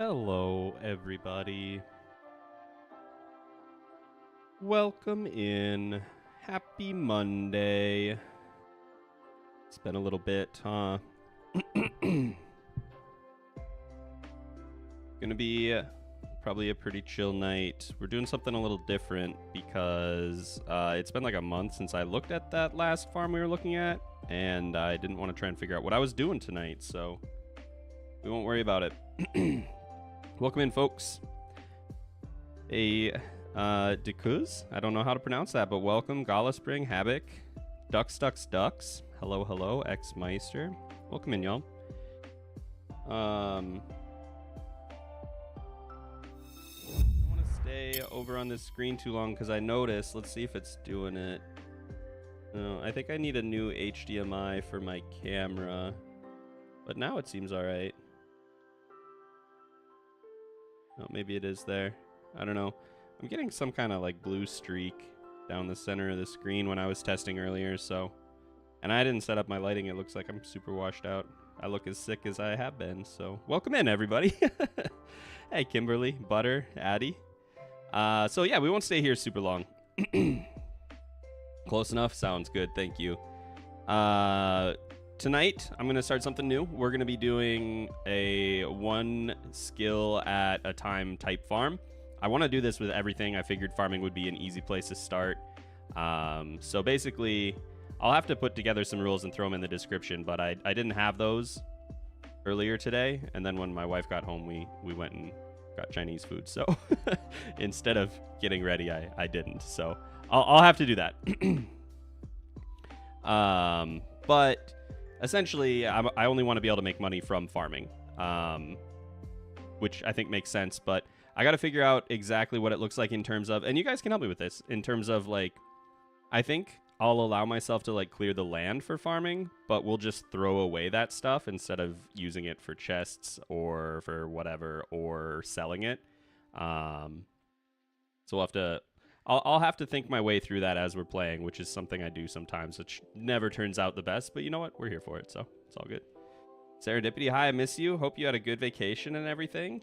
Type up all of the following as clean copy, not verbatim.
Hello, everybody. Welcome in. Happy Monday. It's been a little bit, huh? Gonna be probably a pretty chill night. We're doing something a little different because it's been like a month since I looked at that last farm we were looking at, and I didn't want to try and figure out what I was doing tonight, so we won't worry about it. Welcome in, folks. Dekuz? I don't know how to pronounce that, but welcome. Gala Spring, Habik, DucksDucksDucks. Hello, hello, Ex-Meister. Welcome in, y'all. I don't want to stay over on this screen too long because I noticed. Let's see if it's doing it. No, I think I need a new HDMI for my camera, but now it seems all right. Oh, maybe it is there. I don't know. I'm getting some kind of like blue streak down the center of the screen when I was testing earlier, so. And I didn't set up my lighting. It looks like I'm super washed out. I look as sick as I have been, so welcome in, everybody. Hey, Kimberly, Butter, Addie. So yeah, we won't stay here super long. Close enough? Sounds good, thank you. Tonight, I'm going to start something new. We're going to be doing a one skill at a time type farm. I want to do this with everything. I figured farming would be an easy place to start. So basically, I'll have to put together some rules and throw them in the description, but I didn't have those earlier today. And then when my wife got home, we went and got Chinese food. So instead of getting ready, I didn't. So I'll have to do that. But essentially, I only want to be able to make money from farming, which I think makes sense. But I got to figure out exactly what it looks like in terms of, and you guys can help me with this, in terms of like, I think I'll allow myself to like clear the land for farming, but we'll just throw away that stuff instead of using it for chests or for whatever or selling it. So we'll have to. I'll have to think my way through that as we're playing, which is something I do sometimes, which never turns out the best. But you know what? We're here for it, so it's all good. Serendipity, hi, I miss you. Hope you had a good vacation and everything.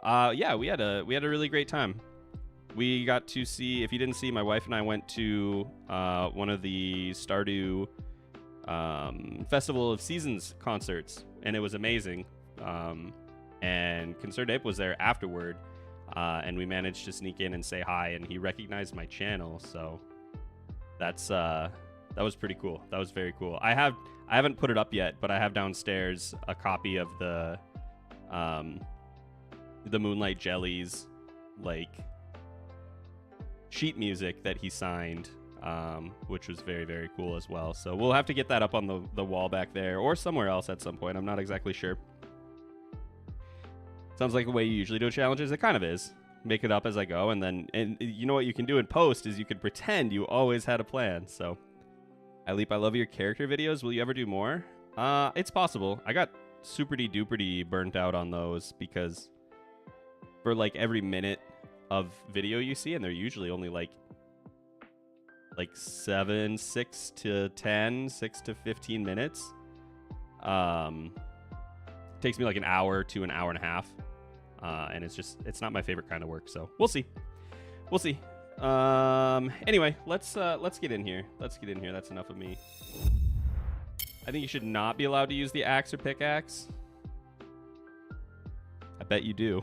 Yeah, we had a really great time. We got to see. If you didn't see, my wife and I went to one of the Stardew Festival of Seasons concerts, and it was amazing. And Concerned Ape was there afterward. And we managed to sneak in and say hi, and he recognized my channel, so that was pretty cool. That was very cool. I haven't put it up yet, but I have downstairs a copy of the Moonlight Jellies like sheet music that he signed, which was very, very cool as well. So we'll have to get that up on the wall back there or somewhere else at some point. I'm not exactly sure. Sounds like the way you usually do challenges. It kind of is. Make it up as I go, and you know what you can do in post is you could pretend you always had a plan. So, I love your character videos. Will you ever do more? It's possible. I got super-duper burnt out on those because for like every minute of video you see, and they're usually only like 6 to 10, 6 to 15 minutes. Takes me like an hour to an hour and a half. And it's not my favorite kind of work, so we'll see. Anyway, let's get in here. That's enough of me. I think you should not be allowed to use the axe or pickaxe. I bet you do.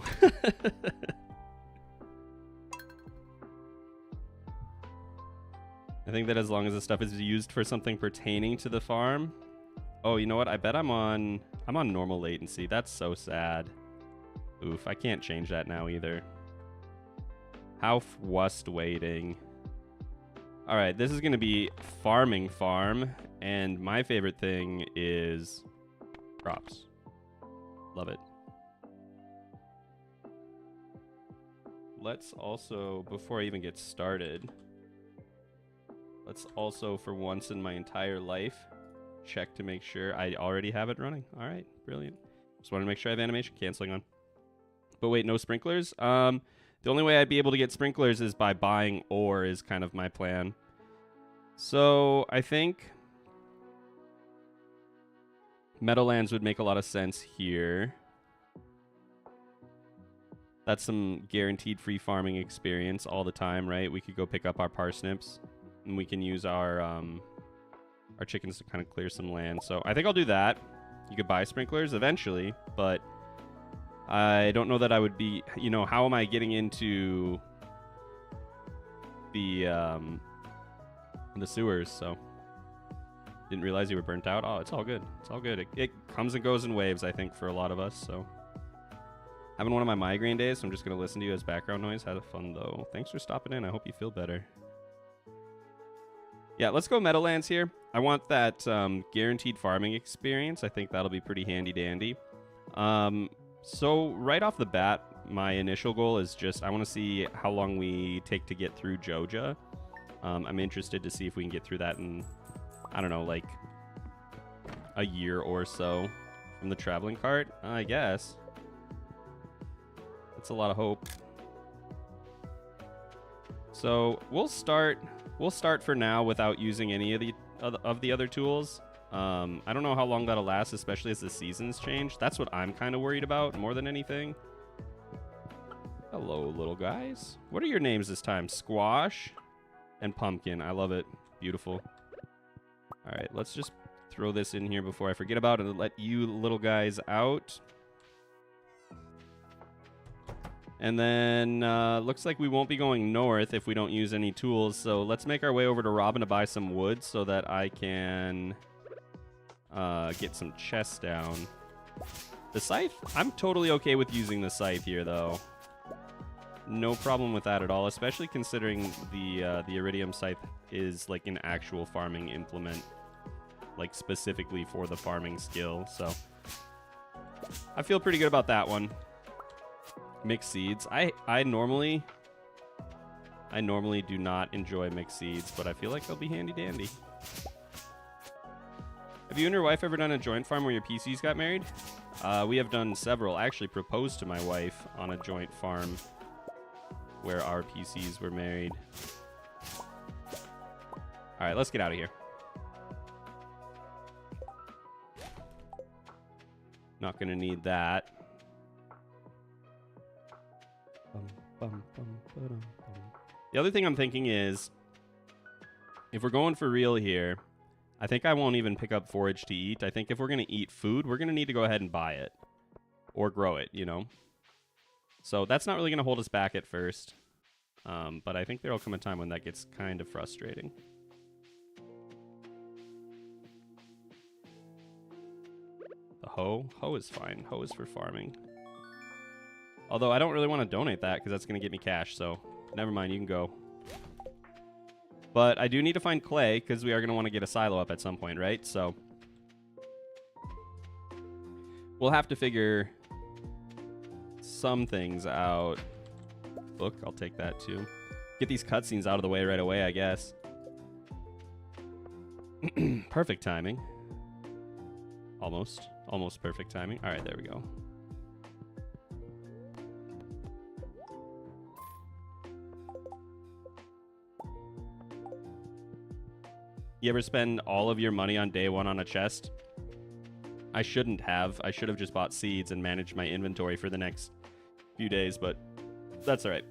I think that as long as the stuff is used for something pertaining to the farm. Oh, you know what? I bet I'm on normal latency. That's so sad. Oof, I can't change that now either. How wust waiting. All right, this is going to be farming farm, and my favorite thing is crops. Love it. Let's also, before I even get started, let's also, for once in my entire life, check to make sure I already have it running. All right, brilliant. Just want to make sure I have animation canceling on. But wait, no sprinklers? The only way I'd be able to get sprinklers is by buying ore is kind of my plan. So I think Meadowlands would make a lot of sense here. That's some guaranteed free farming experience all the time, right? We could go pick up our parsnips, and we can use our chickens to kind of clear some land. So I think I'll do that. You could buy sprinklers eventually, but I don't know that I would be, you know, how am I getting into the sewers? So didn't realize you were burnt out. Oh, it's all good. It's all good. It comes and goes in waves, I think, for a lot of us. So having one of my migraine days, so I'm just going to listen to you as background noise. Had fun, though. Thanks for stopping in. I hope you feel better. Yeah, let's go Meadowlands here. I want that guaranteed farming experience. I think that'll be pretty handy-dandy. So right off the bat, my initial goal is just I want to see how long we take to get through Joja. I'm interested to see if we can get through that in, I don't know, like a year or so from the traveling cart, I guess. That's a lot of hope. So we'll start for now without using any of the other tools. I don't know how long that'll last, especially as the seasons change. That's what I'm kind of worried about more than anything. Hello, little guys. What are your names this time? Squash and Pumpkin. I love it. Beautiful. All right, let's just throw this in here before I forget about it and let you little guys out. And then looks like we won't be going north if we don't use any tools. So let's make our way over to Robin to buy some wood so that I can get some chests down. The scythe? I'm totally okay with using the scythe here, though. No problem with that at all, especially considering the Iridium scythe is like an actual farming implement, like specifically for the farming skill. So I feel pretty good about that one. Mixed seeds. I normally do not enjoy mixed seeds, but I feel like they'll be handy dandy. Have you and your wife ever done a joint farm where your PCs got married? We have done several. I actually proposed to my wife on a joint farm where our PCs were married. All right, let's get out of here. Not gonna need that. The other thing I'm thinking is, if we're going for real here, I think I won't even pick up forage to eat. I think if we're going to eat food, we're going to need to go ahead and buy it. Or grow it, you know? So that's not really going to hold us back at first. But I think there will come a time when that gets kind of frustrating. The hoe? Hoe is fine. Hoe is for farming. Although I don't really want to donate that because that's going to get me cash, so never mind, you can go. But I do need to find clay because we are going to want to get a silo up at some point, right? So we'll have to figure some things out. Book, I'll take that too. Get these cutscenes out of the way right away, I guess. Perfect timing. Almost perfect timing. All right, there we go. You ever spend all of your money on day one on a chest? I shouldn't have. I should have just bought seeds and managed my inventory for the next few days, but that's all right.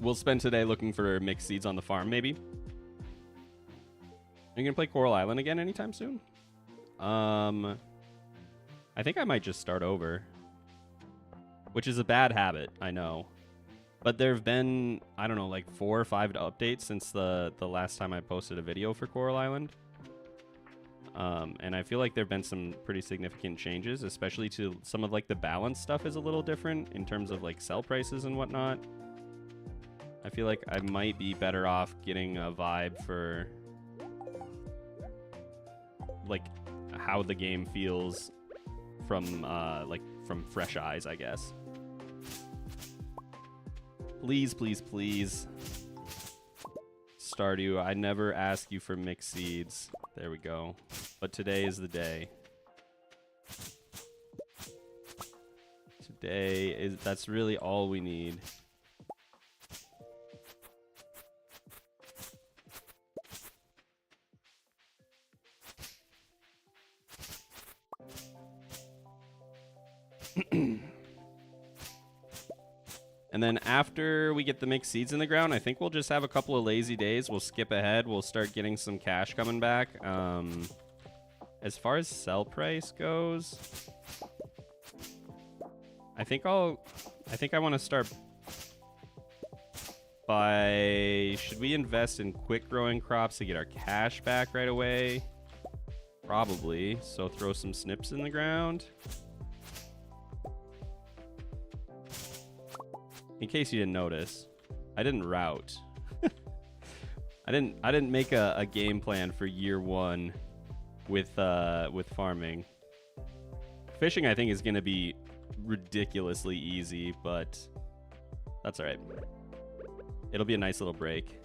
We'll spend today looking for mixed seeds on the farm, maybe. Are you going to play Coral Island again anytime soon? I think I might just start over. Which is a bad habit, I know. But there have been, I don't know, like 4 or 5 updates since the last time I posted a video for Coral Island. And I feel like there have been some pretty significant changes, especially to some of like the balance stuff is a little different in terms of like sell prices and whatnot. I feel like I might be better off getting a vibe for like how the game feels from from fresh eyes, I guess. Please, please, please. Stardew, I never ask you for mixed seeds. There we go. But today is the day. That's really all we need. And then after we get the mixed seeds in the ground, I think we'll just have a couple of lazy days. We'll skip ahead. We'll start getting some cash coming back. As far as sell price goes, I think I want to start by... Should we invest in quick growing crops to get our cash back right away? Probably. So throw some snips in the ground. In case you didn't notice, I didn't route. I didn't make a game plan for year one with farming. Fishing, I think, is going to be ridiculously easy, but that's all right. It'll be a nice little break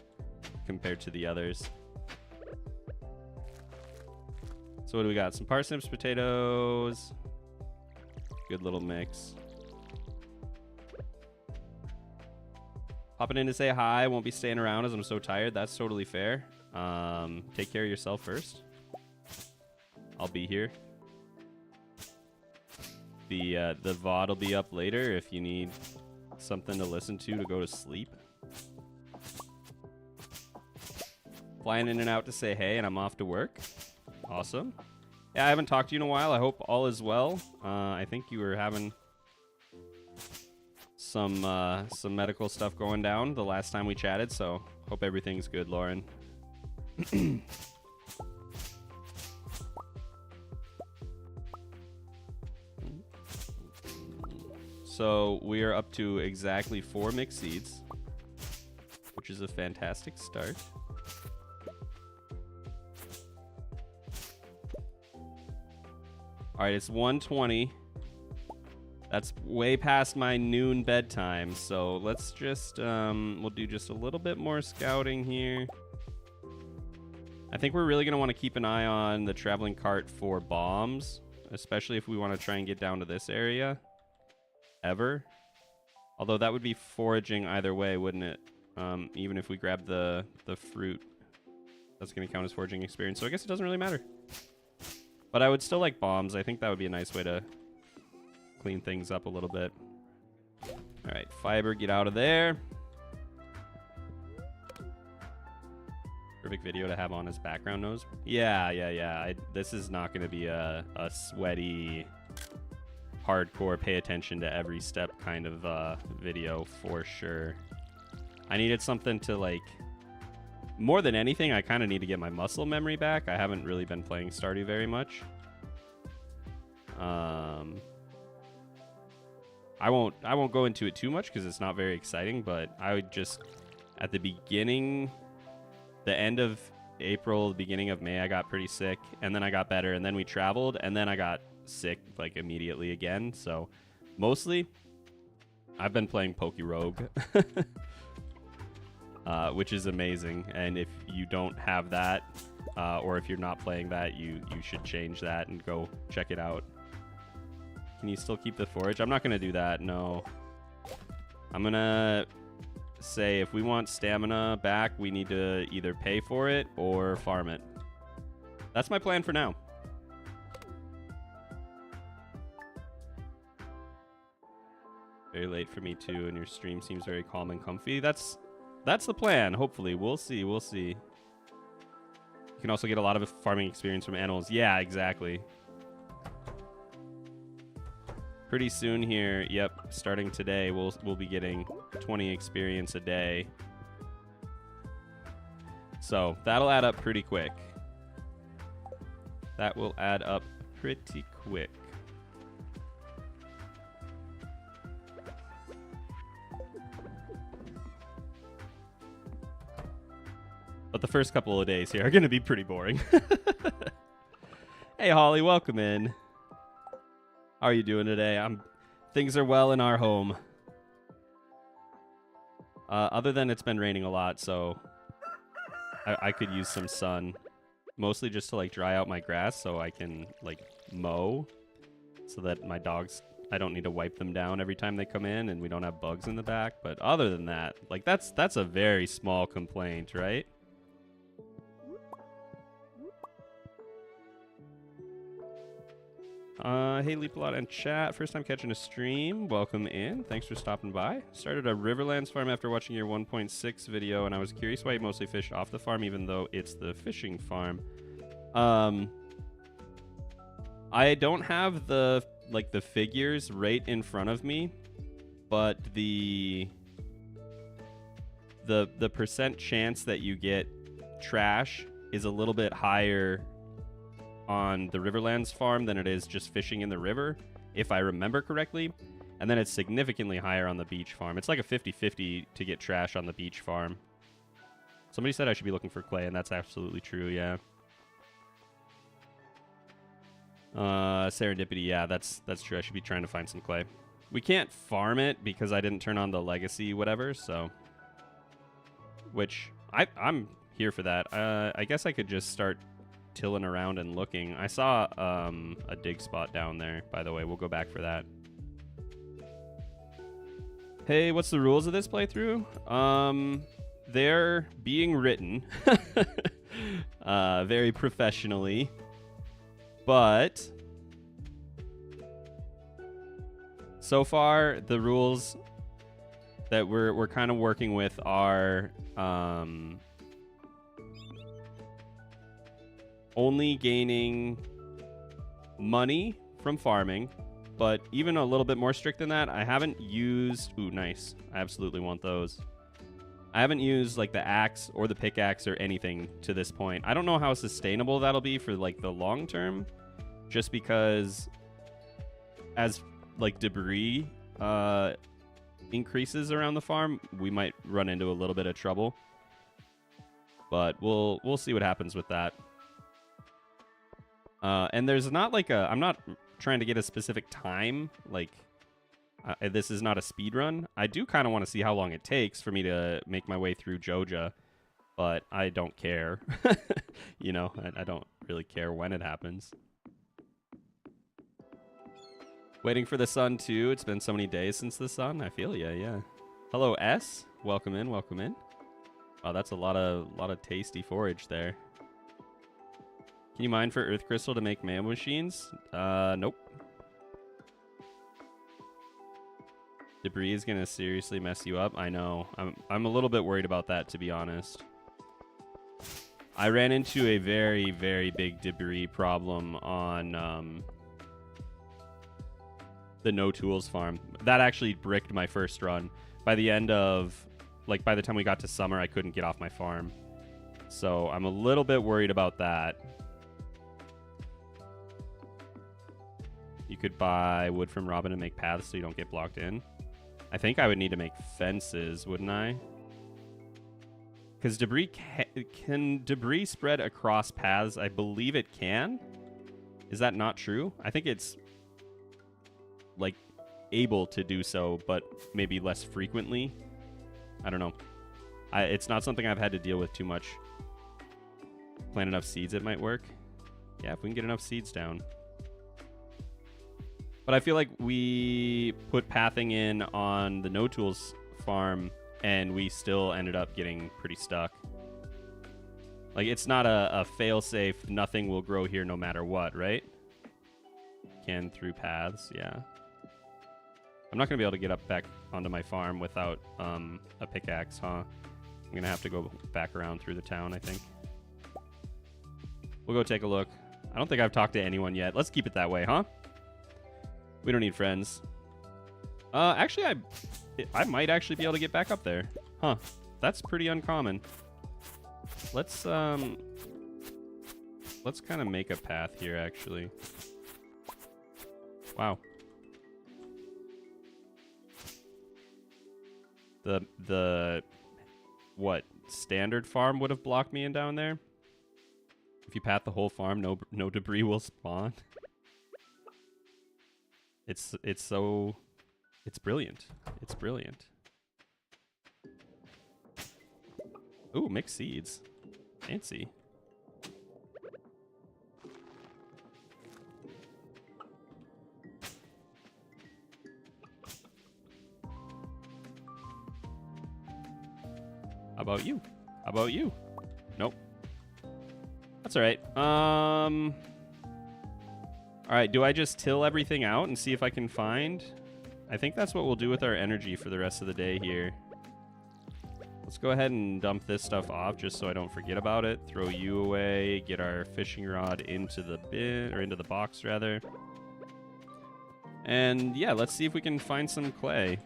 compared to the others. So what do we got? Some parsnips, potatoes. Good little mix. Popping in to say hi. Won't be staying around as I'm so tired. That's totally fair. Take care of yourself first. I'll be here. The VOD will be up later if you need something to listen to go to sleep. Flying in and out to say hey, and I'm off to work. Awesome. Yeah, I haven't talked to you in a while. I hope all is well. I think you were having some medical stuff going down the last time we chatted, so hope everything's good, Lauren. So we are up to exactly 4 mixed seeds, which is a fantastic start. All right, it's 1:20. That's way past my noon bedtime, so let's just, we'll do just a little bit more scouting here. I think we're really going to want to keep an eye on the traveling cart for bombs, especially if we want to try and get down to this area. Ever. Although that would be foraging either way, wouldn't it? Even if we grab the fruit, that's going to count as foraging experience, so I guess it doesn't really matter. But I would still like bombs. I think that would be a nice way to clean things up a little bit. All right, fiber, get out of there. Perfect video to have on as background noise. Yeah. This is not going to be a sweaty, hardcore, pay attention to every step kind of video for sure. I needed something to like... More than anything, I kind of need to get my muscle memory back. I haven't really been playing Stardew very much. I won't go into it too much because it's not very exciting, but I would just, at the beginning, the end of April, the beginning of May, I got pretty sick, and then I got better, and then we traveled, and then I got sick like immediately again. So mostly I've been playing Pokerogue. Which is amazing, and if you don't have that, or if you're not playing that, you should change that and go check it out. Can you still keep the forage? I'm not going to do that, no. I'm going to say if we want stamina back, we need to either pay for it or farm it. That's my plan for now. Very late for me too, and your stream seems very calm and comfy. That's the plan, hopefully. We'll see. You can also get a lot of farming experience from animals. Yeah, exactly. Pretty soon here, yep, starting today, we'll be getting 20 experience a day. So that'll add up pretty quick. That will add up pretty quick. But the first couple of days here are going to be pretty boring. Hey, Holly, welcome in. How are you doing today? Things are well in our home. Other than it's been raining a lot, so I could use some sun. Mostly just to like dry out my grass so I can like mow. So that my dogs, I don't need to wipe them down every time they come in and we don't have bugs in the back. But other than that, like that's a very small complaint, right? Hey, Leapalot and chat. First time catching a stream. Welcome in. Thanks for stopping by. Started a Riverlands farm after watching your 1.6 video, and I was curious why you mostly fish off the farm, even though it's the fishing farm. I don't have the figures right in front of me, but the percent chance that you get trash is a little bit higher on the Riverlands farm than it is just fishing in the river, if I remember correctly. And then it's significantly higher on the beach farm. It's like a 50-50 to get trash on the beach farm. Somebody said I should be looking for clay, and that's absolutely true, yeah. Serendipity, yeah, that's true. I should be trying to find some clay. We can't farm it because I didn't turn on the legacy whatever, so... Which, I'm here for that. I guess I could just start tilling around and looking. I saw a dig spot down there, by the way. We'll go back for that. Hey, what's the rules of this playthrough? They're being written very professionally, but so far the rules that we're kind of working with are only gaining money from farming, but even a little bit more strict than that, I haven't used... Ooh, nice. I absolutely want those. I haven't used like the axe or the pickaxe or anything to this point. I don't know how sustainable that'll be for like the long term, just because as like debris increases around the farm, we might run into a little bit of trouble. But we'll see what happens with that. And there's not like a... I'm not trying to get a specific time. Like, this is not a speed run. I do kind of want to see how long it takes for me to make my way through Joja, but I don't care. You know, I don't really care when it happens. Waiting for the sun, too. It's been so many days since the sun. I feel ya, yeah. Hello, S. Welcome in, welcome in. Oh, that's a lot of tasty forage there. Can you mine for Earth Crystal to make mail machines? Nope. Debris is gonna seriously mess you up. I know. I'm a little bit worried about that, to be honest. I ran into a very, very big debris problem on the No Tools farm. That actually bricked my first run. By the end of, like, by the time we got to summer, I couldn't get off my farm. So I'm a little bit worried about that. You could buy wood from Robin and make paths so you don't get blocked in. I think I would need to make fences, wouldn't I? Because debris can debris spread across paths? I believe it can. Is that not true? I think it's like able to do so, but maybe less frequently. I don't know. It's not something I've had to deal with too much. Plant enough seeds, it might work. Yeah, if we can get enough seeds down. But I feel like we put pathing in on the No Tools farm, and we still ended up getting pretty stuck. Like, it's not a fail-safe, nothing will grow here no matter what, right? Can through paths, yeah. I'm not going to be able to get up back onto my farm without a pickaxe, huh? I'm going to have to go back around through the town, I think. We'll go take a look. I don't think I've talked to anyone yet. Let's keep it that way, huh? We don't need friends. Actually, I might actually be able to get back up there. Huh. That's pretty uncommon. Let's kind of make a path here, actually. Wow. The what? Standard farm would have blocked me in down there? If you path the whole farm, no debris will spawn. It's brilliant. It's brilliant. Ooh, mixed seeds. Fancy. How about you? How about you? Nope. That's all right. All right, do I just till everything out and see if I can find? I think that's what we'll do with our energy for the rest of the day here. Let's go ahead and dump this stuff off just so I don't forget about it. Throw you away, get our fishing rod into the bin, or into the box rather. And yeah, let's see if we can find some clay.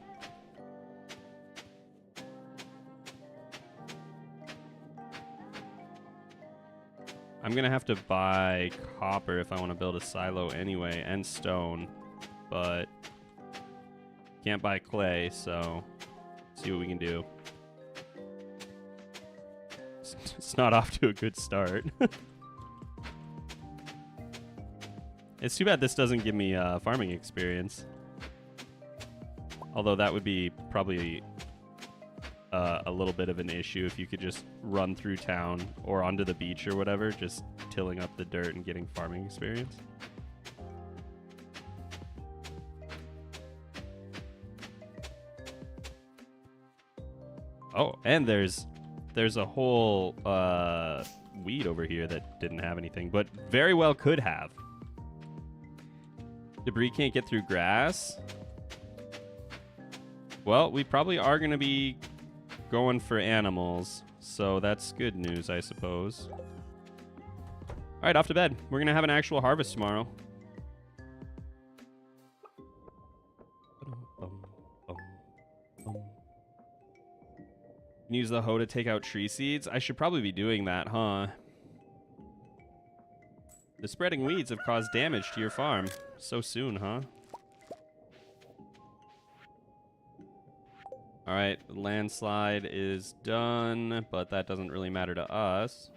I'm going to have to buy copper if I want to build a silo anyway, and stone, but can't buy clay, so see what we can do. It's not off to a good start. It's too bad this doesn't give me farming experience. Although that would be probably a little bit of an issue if you could just run through town or onto the beach or whatever, just tilling up the dirt and getting farming experience. Oh, and there's a whole weed over here that didn't have anything, but very well could have. Debris can't get through grass. Well, we probably are going to be going for animals, so that's good news, I suppose. All right, off to bed. We're going to have an actual harvest tomorrow. Use the hoe to take out tree seeds. I should probably be doing that, huh? The spreading weeds have caused damage to your farm. So soon, huh? All right, landslide is done, but that doesn't really matter to us.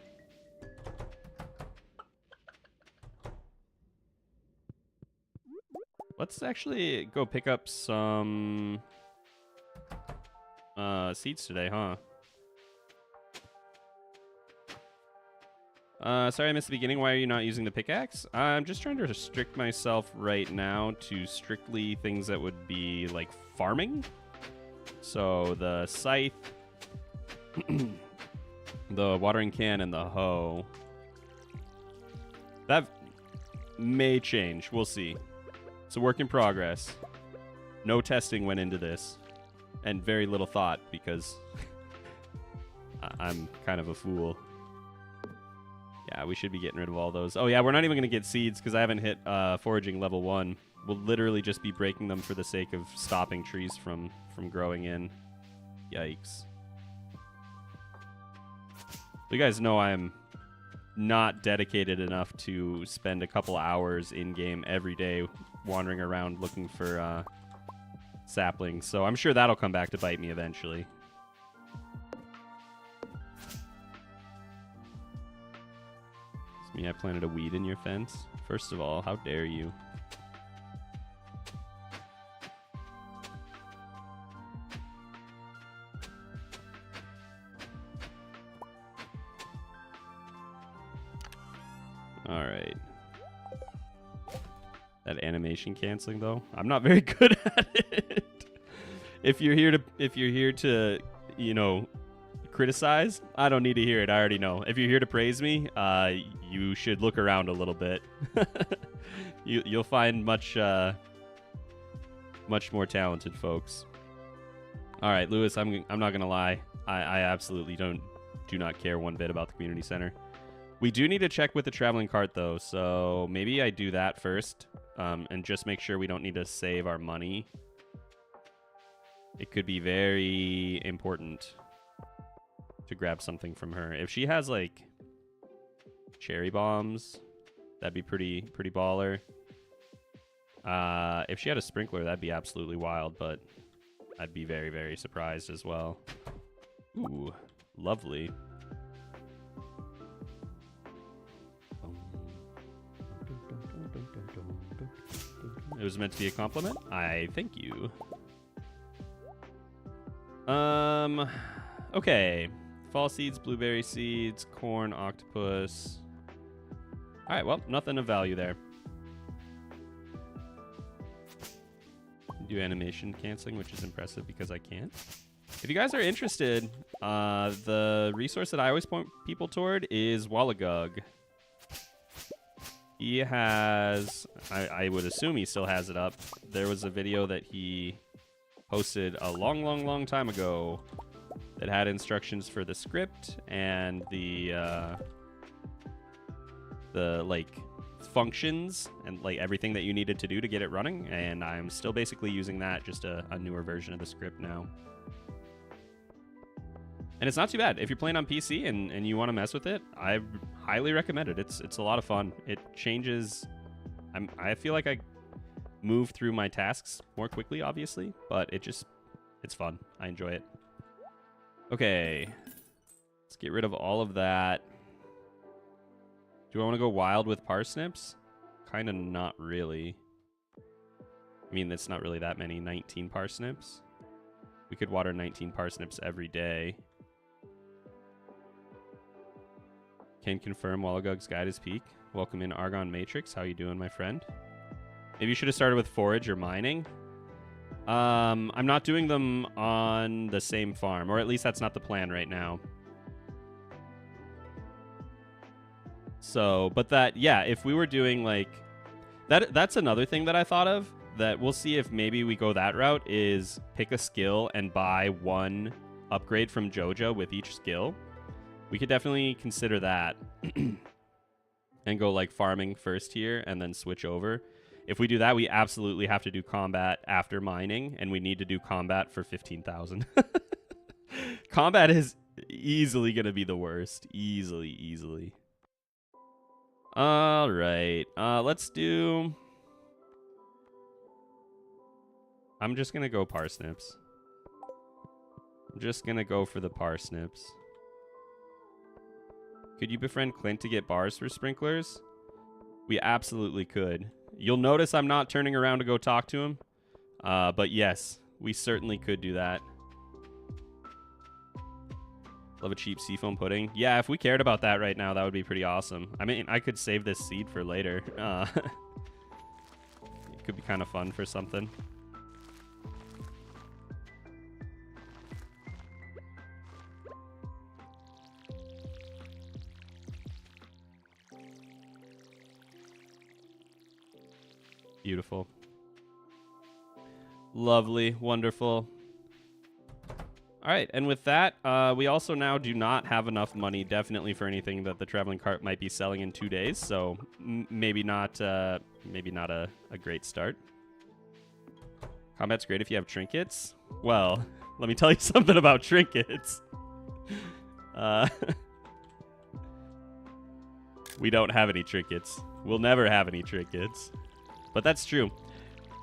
Let's actually go pick up some seeds today, huh? Sorry I missed the beginning. Why are you not using the pickaxe? I'm just trying to restrict myself right now to strictly things that would be like farming. So the scythe, the watering can, and the hoe. That may change. We'll see. It's a work in progress. No testing went into this. And very little thought because I'm kind of a fool. Yeah, we should be getting rid of all those. Oh yeah, we're not even going to get seeds because I haven't hit foraging level 1. We'll literally just be breaking them for the sake of stopping trees from growing in. Yikes. You guys know I'm not dedicated enough to spend a couple hours in-game every day wandering around looking for saplings, so I'm sure that'll come back to bite me eventually. I planted a weed in your fence. First of all, how dare you? All right. That animation canceling though, I'm not very good at it. If you're here to, you know, criticize, I don't need to hear it. I already know. If you're here to praise me, you should look around a little bit. You'll find much more talented folks. All right, Lewis, I'm not gonna lie. I absolutely do not care one bit about the community center. We do need to check with the traveling cart though, so maybe I do that first, and just make sure we don't need to save our money. It could be very important to grab something from her. If she has like cherry bombs, that'd be pretty baller. If she had a sprinkler, that'd be absolutely wild, but I'd be very, very surprised as well. Ooh, lovely. It was meant to be a compliment. I thank you. Okay. Fall seeds, blueberry seeds, corn, octopus. All right, well, nothing of value there. Do animation canceling, which is impressive because I can't. If you guys are interested, the resource that I always point people toward is Wallagug. He has, I would assume he still has it up. There was a video that he posted a long time ago that had instructions for the script and the like functions and like everything that you needed to do to get it running. And I'm still basically using that, just a newer version of the script now. And it's not too bad. If you're playing on PC and you want to mess with it, I highly recommend it. It's a lot of fun. It changes. I feel like I move through my tasks more quickly, obviously, but it's fun. I enjoy it. Okay. Let's get rid of all of that. Do I want to go wild with parsnips? Kind of not really. I mean, it's not really that many. 19 parsnips. We could water 19 parsnips every day. Can confirm Wallagug's guide is peak. Welcome in Argon Matrix. How you doing, my friend? Maybe you should have started with forage or mining. I'm not doing them on the same farm, or at least that's not the plan right now. So, but that, yeah, if we were doing like that's another thing that I thought of, that we'll see if maybe we go that route, is pick a skill and buy one upgrade from Joja with each skill. We could definitely consider that and go like farming first here and then switch over. If we do that, we absolutely have to do combat after mining, and we need to do combat for 15,000. Combat is easily going to be the worst. Easily. All right. Let's do... I'm just going to go parsnips. I'm just going to go for the parsnips. Could you befriend Clint to get bars for sprinklers? We absolutely could. You'll notice I'm not turning around to go talk to him. But yes, we certainly could do that. Love a cheap seafoam pudding. Yeah, if we cared about that right now, that would be pretty awesome. I mean, I could save this seed for later. It could be kind of fun for something. Beautiful. Lovely. Wonderful. All right. And with that, we also now do not have enough money, definitely, for anything that the traveling cart might be selling in 2 days. So maybe not a great start. Combat's great if you have trinkets. Well, let me tell you something about trinkets. We don't have any trinkets. We'll never have any trinkets. But that's true.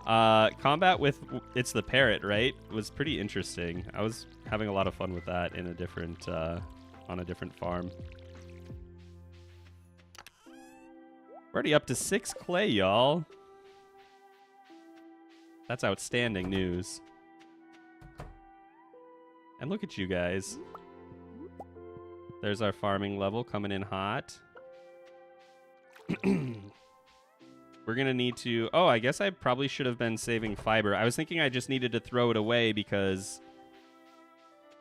Combat with it's the parrot, right? It was pretty interesting. I was having a lot of fun with that in a different on a different farm. We're already up to 6 clay, y'all. That's outstanding news. And look at you guys. There's our farming level coming in hot. We're going to need to... Oh, I guess I probably should have been saving fiber. I was thinking I just needed to throw it away because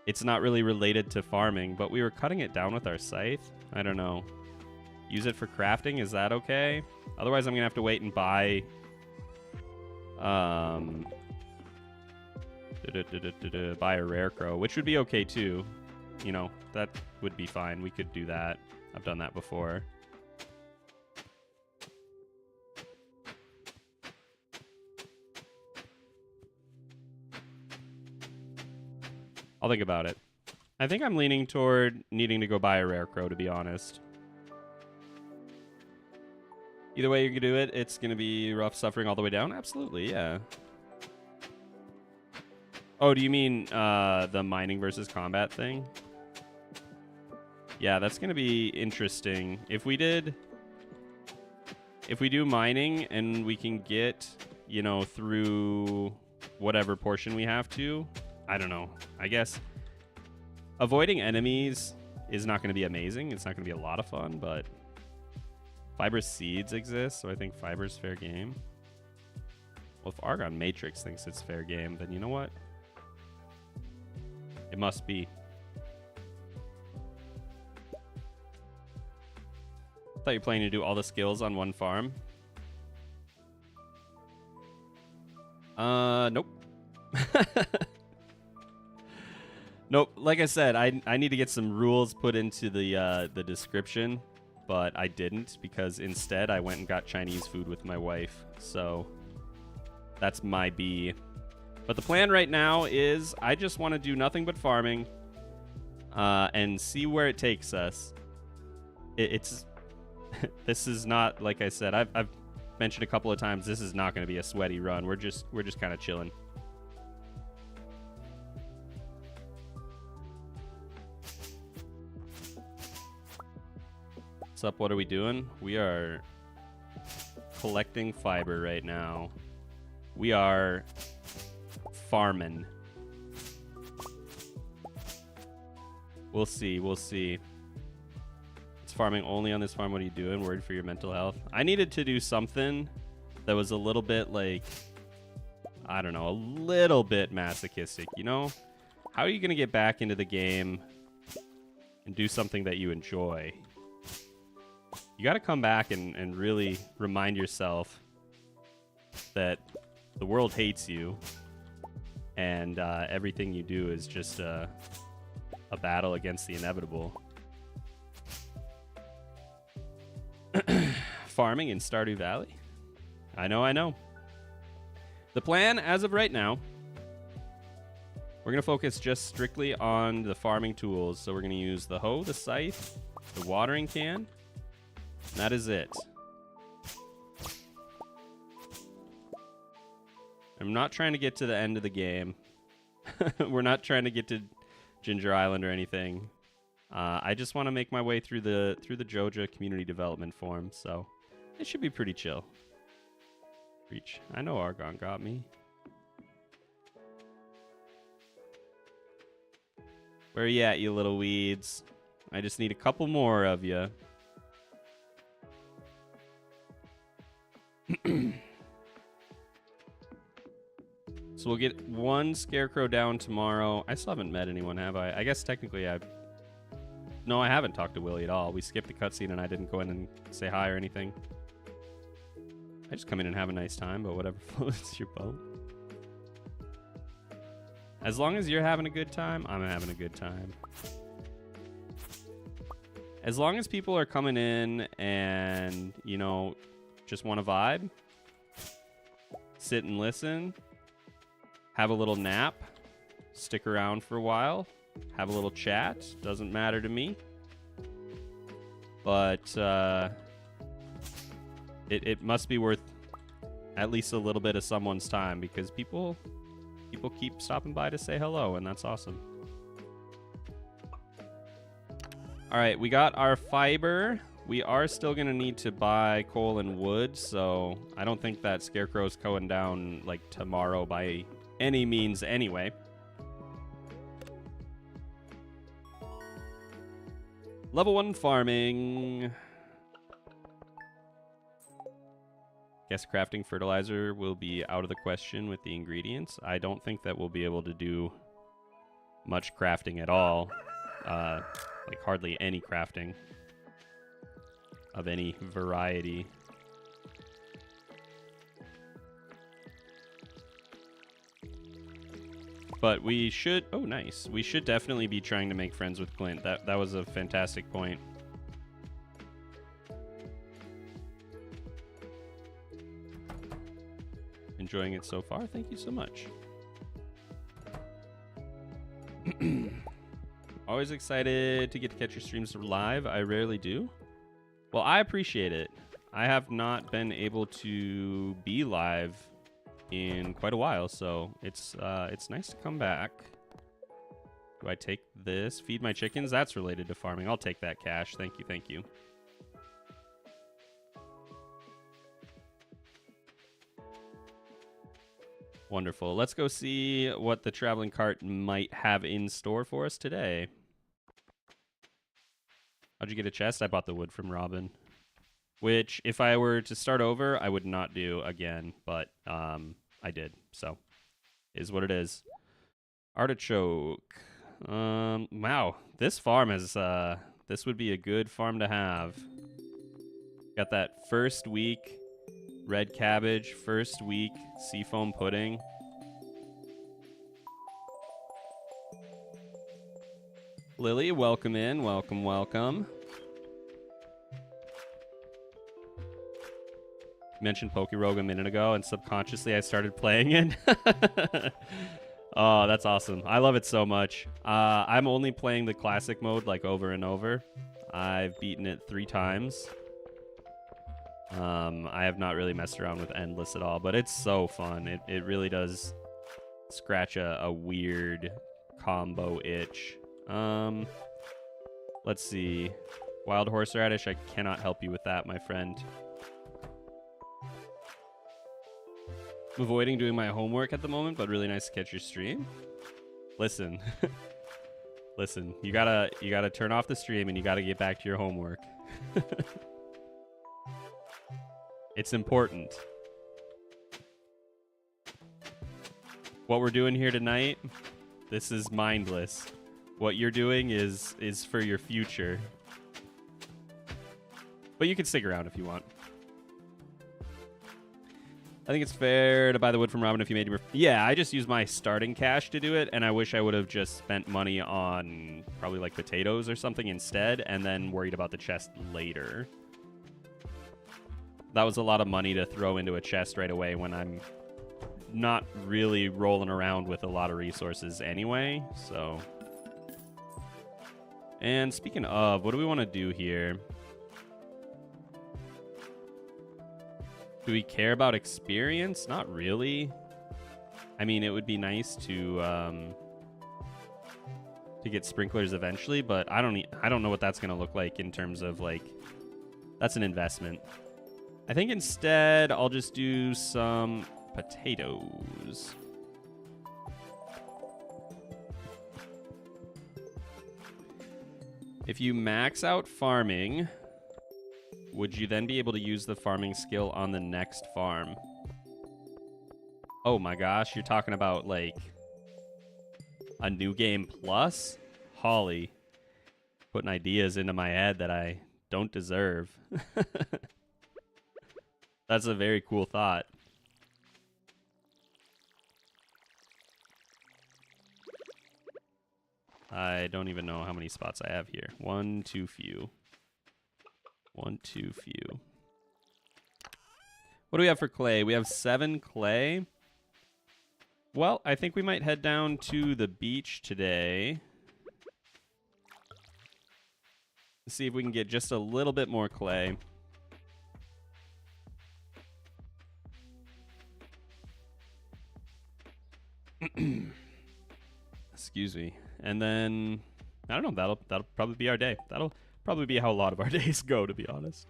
it's not really related to farming, but we were cutting it down with our scythe. I don't know. Use it for crafting? Is that okay? Otherwise, I'm going to have to wait and buy... buy a rare crow, which would be okay too. You know, that would be fine. We could do that. I've done that before. I'll think about it. I think I'm leaning toward needing to go buy a rare crow, to be honest. Either way you can do it, it's going to be rough suffering all the way down? Absolutely, yeah. Oh, do you mean the mining versus combat thing? Yeah, that's going to be interesting. If we do mining and we can get, you know, through whatever portion we have to, I don't know. I guess avoiding enemies is not going to be amazing. It's not going to be a lot of fun, but fibrous seeds exist, so I think fiber's fair game. Well, if Argon Matrix thinks it's fair game, then you know what? It must be. I thought you were planning to do all the skills on one farm. Nope. Nope. Like I said, I need to get some rules put into the description, but I didn't because instead I went and got Chinese food with my wife. So that's my B. But the plan right now is I just want to do nothing but farming and see where it takes us. It's this is not, like I said, I've mentioned a couple of times, this is not going to be a sweaty run. We're just kind of chilling. What's up? What are we doing? We are collecting fiber right now. We are farming. We'll see. We'll see. It's farming only on this farm. What are you doing? Worried for your mental health? I needed to do something that was a little bit like, I don't know, a little bit masochistic, you know? How are you going to get back into the game and do something that you enjoy? You got to come back and really remind yourself that the world hates you and everything you do is just a battle against the inevitable. Farming in Stardew Valley? I know. The plan as of right now, we're going to focus just strictly on the farming tools. So we're going to use the hoe, the scythe, the watering can. And that is it. I'm not trying to get to the end of the game. We're not trying to get to Ginger Island or anything. I just want to make my way through the Joja community development form, so it should be pretty chill. Reach. I know Argon got me. Where are you at, you little weeds? I just need a couple more of you. So we'll get one scarecrow down tomorrow. I still haven't met anyone, have I? I guess technically I've... No, I haven't talked to Willie at all. We skipped the cutscene and I didn't go in and say hi or anything. I just come in and have a nice time, but whatever floats your boat. As long as you're having a good time, I'm having a good time. As long as people are coming in and, you know, just want to vibe, sit and listen, have a little nap, stick around for a while, have a little chat, doesn't matter to me. But it must be worth at least a little bit of someone's time because people keep stopping by to say hello, and that's awesome. All right, we got our fiber. We are still going to need to buy coal and wood, so I don't think that scarecrow's going down like tomorrow by any means anyway. Level 1 farming. Guess crafting fertilizer will be out of the question with the ingredients. I don't think that we'll be able to do much crafting at all. Like hardly any crafting of any variety. But we should... Oh, nice. We should definitely be trying to make friends with Clint. That was a fantastic point. Enjoying it so far? Thank you so much. Always excited to get to catch your streams live. I rarely do. Well, I appreciate it. I have not been able to be live in quite a while, so it's nice to come back. Do I take this? Feed my chickens? That's related to farming. I'll take that cash. Thank you, thank you. Wonderful. Let's go see what the traveling cart might have in store for us today. How'd you get a chest? I bought the wood from Robin. Which, if I were to start over, I would not do again, but I did, so is what it is. Artichoke. Wow, this farm is this would be a good farm to have. Got that first week red cabbage, first week seafoam pudding. Lily, welcome in. Welcome, welcome. Mentioned Pokerogue a minute ago, and subconsciously I started playing it. Oh, that's awesome. I love it so much. I'm only playing the classic mode like over and over. I've beaten it 3 times. I have not really messed around with Endless at all, but it's so fun. It really does scratch a weird combo itch. Let's see. Wild Horseradish, I cannot help you with that, my friend. I'm avoiding doing my homework at the moment, but really nice to catch your stream. Listen. Listen, you gotta turn off the stream and you gotta get back to your homework. It's important. What we're doing here tonight, this is mindless. What you're doing is for your future. But you can stick around if you want. I think it's fair to buy the wood from Robin if you made your... Yeah, I just used my starting cash to do it, and I wish I would have just spent money on probably like potatoes or something instead, and then worried about the chest later. That was a lot of money to throw into a chest right away when I'm not really rolling around with a lot of resources anyway, so... And speaking of, what do we want to do here? Do we care about experience? Not really. I mean, it would be nice to get sprinklers eventually, but I don't know what that's gonna look like in terms of like, that's an investment. I think instead I'll just do some potatoes. If you max out farming, would you then be able to use the farming skill on the next farm? Oh my gosh, you're talking about like a new game plus? Holly, putting ideas into my head that I don't deserve. That's a very cool thought. I don't even know how many spots I have here. 1 too few. 1 too few. What do we have for clay? We have 7 clay. Well, I think we might head down to the beach today. See if we can get just a little bit more clay. Excuse me. And then, I don't know, that'll probably be our day. That'll probably be how a lot of our days go, to be honest.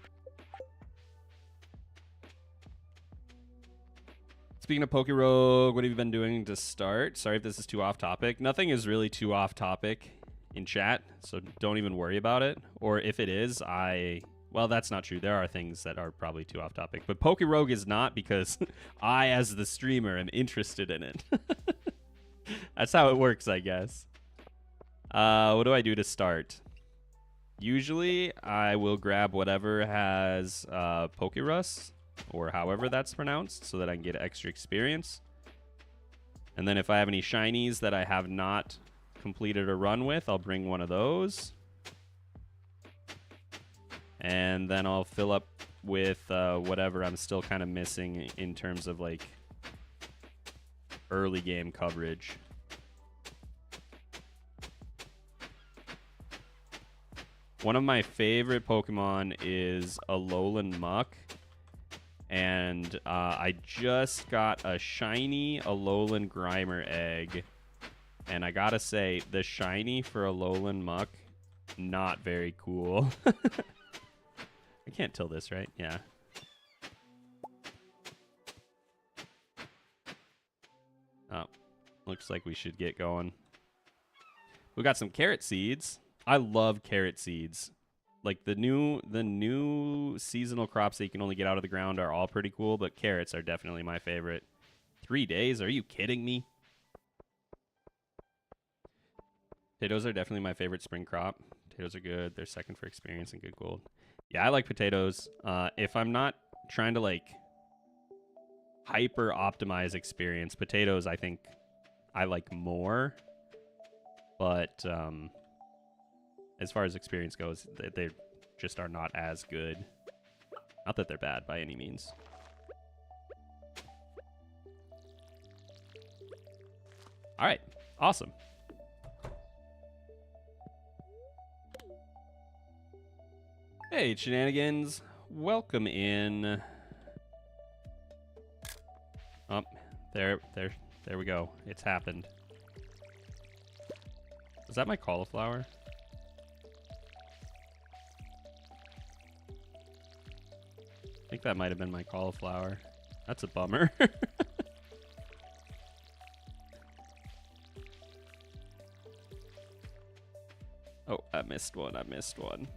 Speaking of Pokerogue, what have you been doing to start? Sorry if this is too off topic. Nothing is really too off topic in chat, so don't even worry about it. Or if it is, well, that's not true. There are things that are probably too off topic. But Pokerogue is not, because I, as the streamer, am interested in it. That's how it works, I guess. What do I do to start? Usually, I will grab whatever has Pokerus, or however that's pronounced, so that I can get extra experience. And then if I have any shinies that I have not completed a run with, I'll bring one of those. And then I'll fill up with whatever I'm still kind of missing in terms of like early game coverage. One of my favorite Pokemon is Alolan Muck. And I just got a shiny Alolan Grimer egg. And I gotta say, the shiny for Alolan Muck, not very cool. I can't tell this, right? Yeah. Oh, looks like we should get going. We got some carrot seeds. I love carrot seeds. Like the new seasonal crops that you can only get out of the ground are all pretty cool, but carrots are definitely my favorite. 3 days? Are you kidding me? Potatoes are definitely my favorite spring crop. Potatoes are good. They're second for experience and good gold. Yeah, I like potatoes. If I'm not trying to like hyper optimize experience, potatoes I think I like more. But as far as experience goes, they just are not as good. Not that they're bad by any means. All right, awesome. Hey, shenanigans. Welcome in. Oh, there we go. It's happened. Is that my cauliflower? I think that might have been my cauliflower. That's a bummer. Oh, I missed one. I missed one.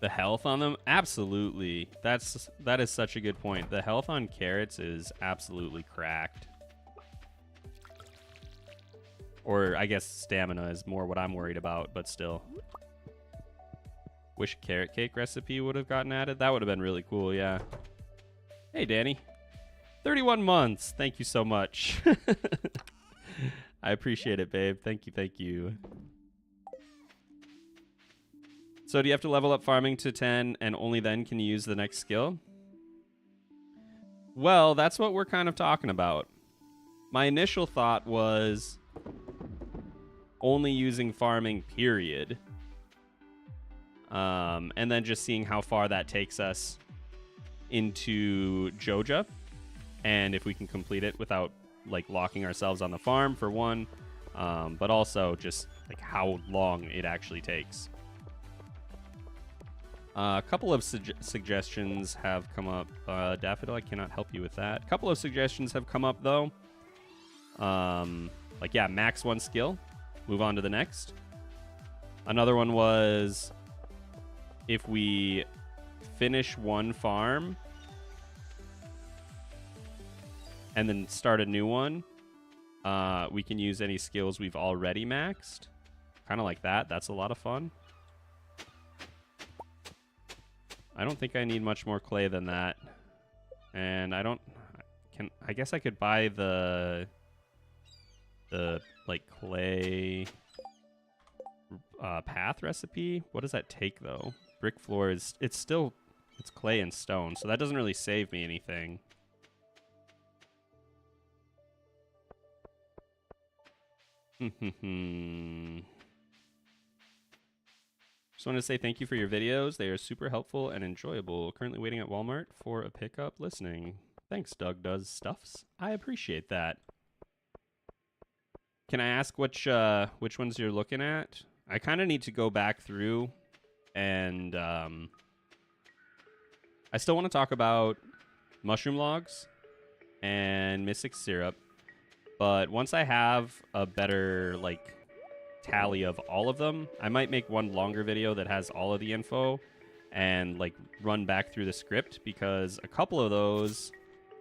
The health on them? Absolutely. That is such a good point. The health on carrots is absolutely cracked. Or I guess stamina is more what I'm worried about, but still. Wish carrot cake recipe would have gotten added. That would have been really cool, yeah. Hey, Dani. 31 months. Thank you so much. I appreciate it, babe. Thank you, thank you. So do you have to level up farming to 10 and only then can you use the next skill? Well, that's what we're kind of talking about. My initial thought was only using farming, period. And then just seeing how far that takes us into Joja. And if we can complete it without like locking ourselves on the farm for one. But also just like how long it actually takes. A couple of suggestions have come up. Daffodil, I cannot help you with that. A couple of suggestions have come up, though. Like, yeah, max one skill. Move on to the next. Another one was if we finish one farm and then start a new one, we can use any skills we've already maxed. Kind of like that. That's a lot of fun. I don't think I need much more clay than that. And I guess I could buy the like clay path recipe. What does that take though? Brick floor is, it's clay and stone, so that doesn't really save me anything. Just want to say thank you for your videos. They are super helpful and enjoyable. Currently waiting at Walmart for a pickup listening. Thanks, Doug Does Stuffs. I appreciate that. Can I ask which ones you're looking at? I kind of need to go back through and I still want to talk about mushroom logs and mystic syrup. But once I have a better like tally of all of them, I might make one longer video that has all of the info and like run back through the script, because a couple of those,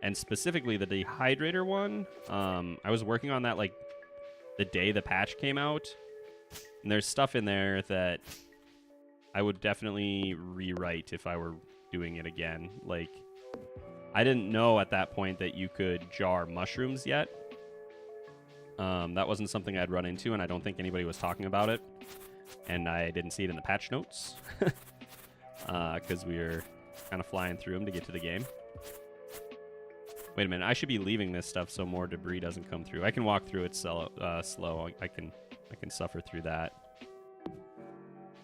and specifically the dehydrator one, I was working on that like the day the patch came out, and there's stuff in there that I would definitely rewrite if I were doing it again. Like, I didn't know at that point that you could jar mushrooms yet. That wasn't something I'd run into, and I don't think anybody was talking about it. And I didn't see it in the patch notes, because we were kind of flying through them to get to the game. Wait a minute, I should be leaving this stuff so more debris doesn't come through. I can walk through it slow. I can suffer through that.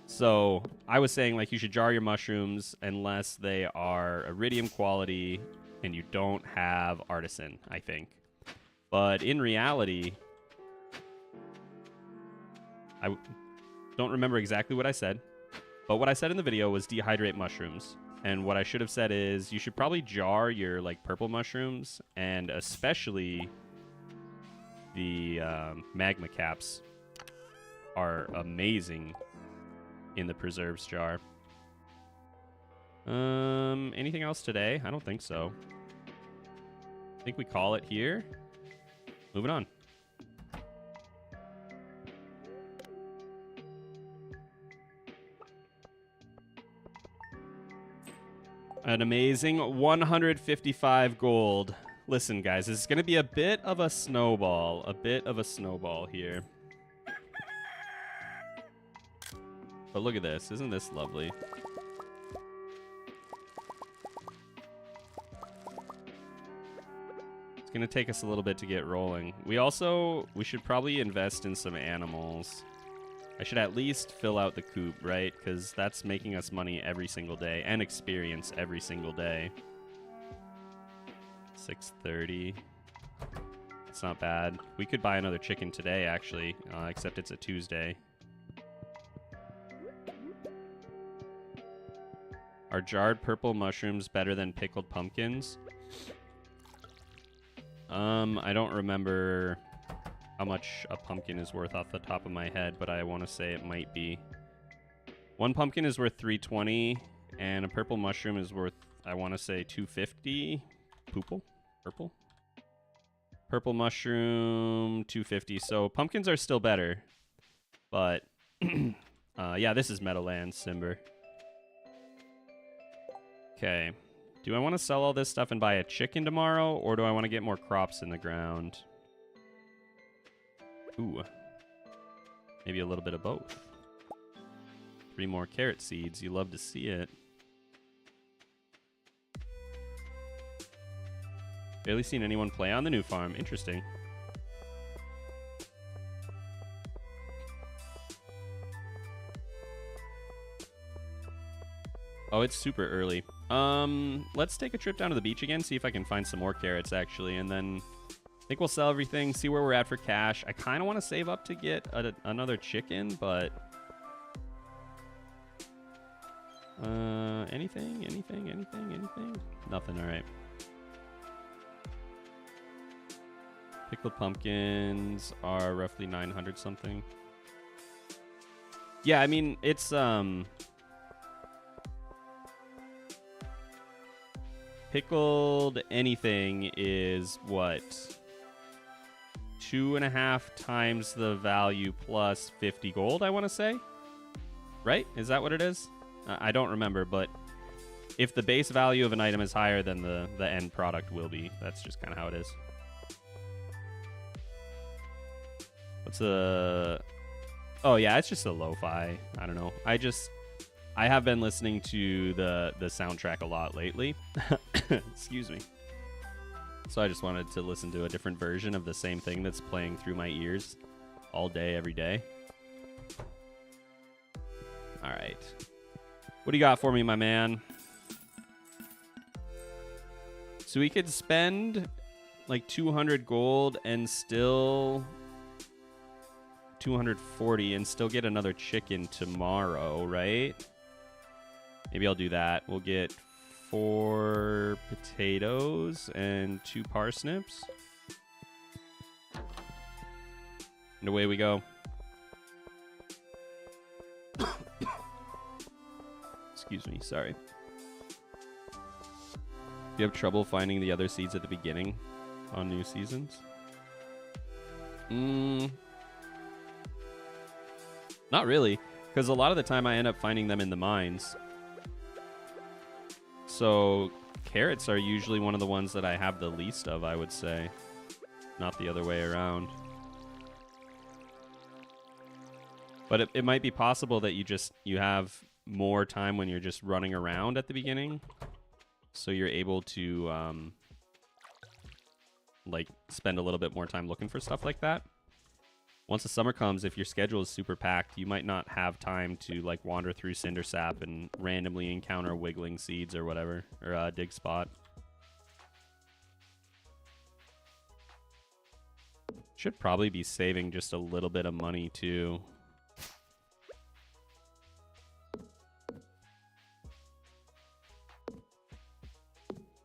So I was saying, like, you should jar your mushrooms unless they are iridium quality and you don't have artisan, I think. But in reality, I don't remember exactly what I said. But what I said in the video was dehydrate mushrooms. And what I should have said is you should probably jar your like purple mushrooms, and especially the magma caps are amazing in the preserves jar. Anything else today? I don't think so. I think we call it here. Moving on. An amazing 155 gold. Listen, guys, this is going to be a bit of a snowball. A bit of a snowball here. But look at this. Isn't this lovely? It's going to take us a little bit to get rolling. We should probably invest in some animals. I should at least fill out the coop, right? Because that's making us money every single day and experience every single day. 630. It's not bad. We could buy another chicken today, actually, except it's a Tuesday. Are jarred purple mushrooms better than pickled pumpkins? I don't remember how much a pumpkin is worth off the top of my head, but I want to say it might be. One pumpkin is worth 320, and a purple mushroom is worth, I want to say, 250. Purple? Purple mushroom, 250. So pumpkins are still better. But, yeah, this is Meadowlands, Simber. Okay. Do I want to sell all this stuff and buy a chicken tomorrow, or do I want to get more crops in the ground? Ooh. Maybe a little bit of both. 3 more carrot seeds. You love to see it. Barely seen anyone play on the new farm. Interesting. Oh, it's super early. Let's take a trip down to the beach again, see if I can find some more carrots, actually, and then I think we'll sell everything, see where we're at for cash. I kind of want to save up to get another chicken, but... anything? Nothing, alright. Pickled pumpkins are roughly 900 something. Yeah, I mean, it's, pickled anything is what? 2.5 times the value plus 50 gold, I want to say? Right? Is that what it is? I don't remember, but if the base value of an item is higher than the end product will be. That's just kind of how it is. What's the... Oh, yeah, it's just a lo-fi. I don't know. I have been listening to the soundtrack a lot lately. Excuse me. So I just wanted to listen to a different version of the same thing that's playing through my ears all day, every day. All right. What do you got for me, my man? So we could spend like 200 gold and still 240 and still get another chicken tomorrow, right? Maybe I'll do that. We'll get 4 potatoes and 2 parsnips. And away we go. Excuse me, sorry. Do you have trouble finding the other seeds at the beginning on new seasons? Not really, because a lot of the time I end up finding them in the mines. So carrots are usually one of the ones that I have the least of, I would say. Not the other way around. But it might be possible that you have more time when you're just running around at the beginning. So you're able to like spend a little bit more time looking for stuff like that. Once the summer comes, if your schedule is super packed, you might not have time to like wander through Cinder Sap and randomly encounter wiggling seeds or whatever, or dig spot. Should probably be saving just a little bit of money too.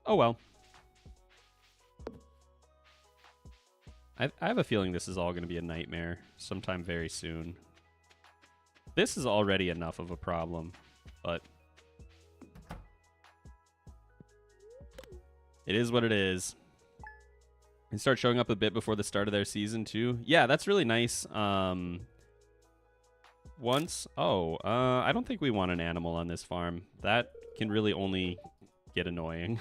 Oh well. I have a feeling this is all going to be a nightmare sometime very soon. This is already enough of a problem, but it is what it is. And start showing up a bit before the start of their season too. Yeah, that's really nice. I don't think we want an animal on this farm. That can really only get annoying.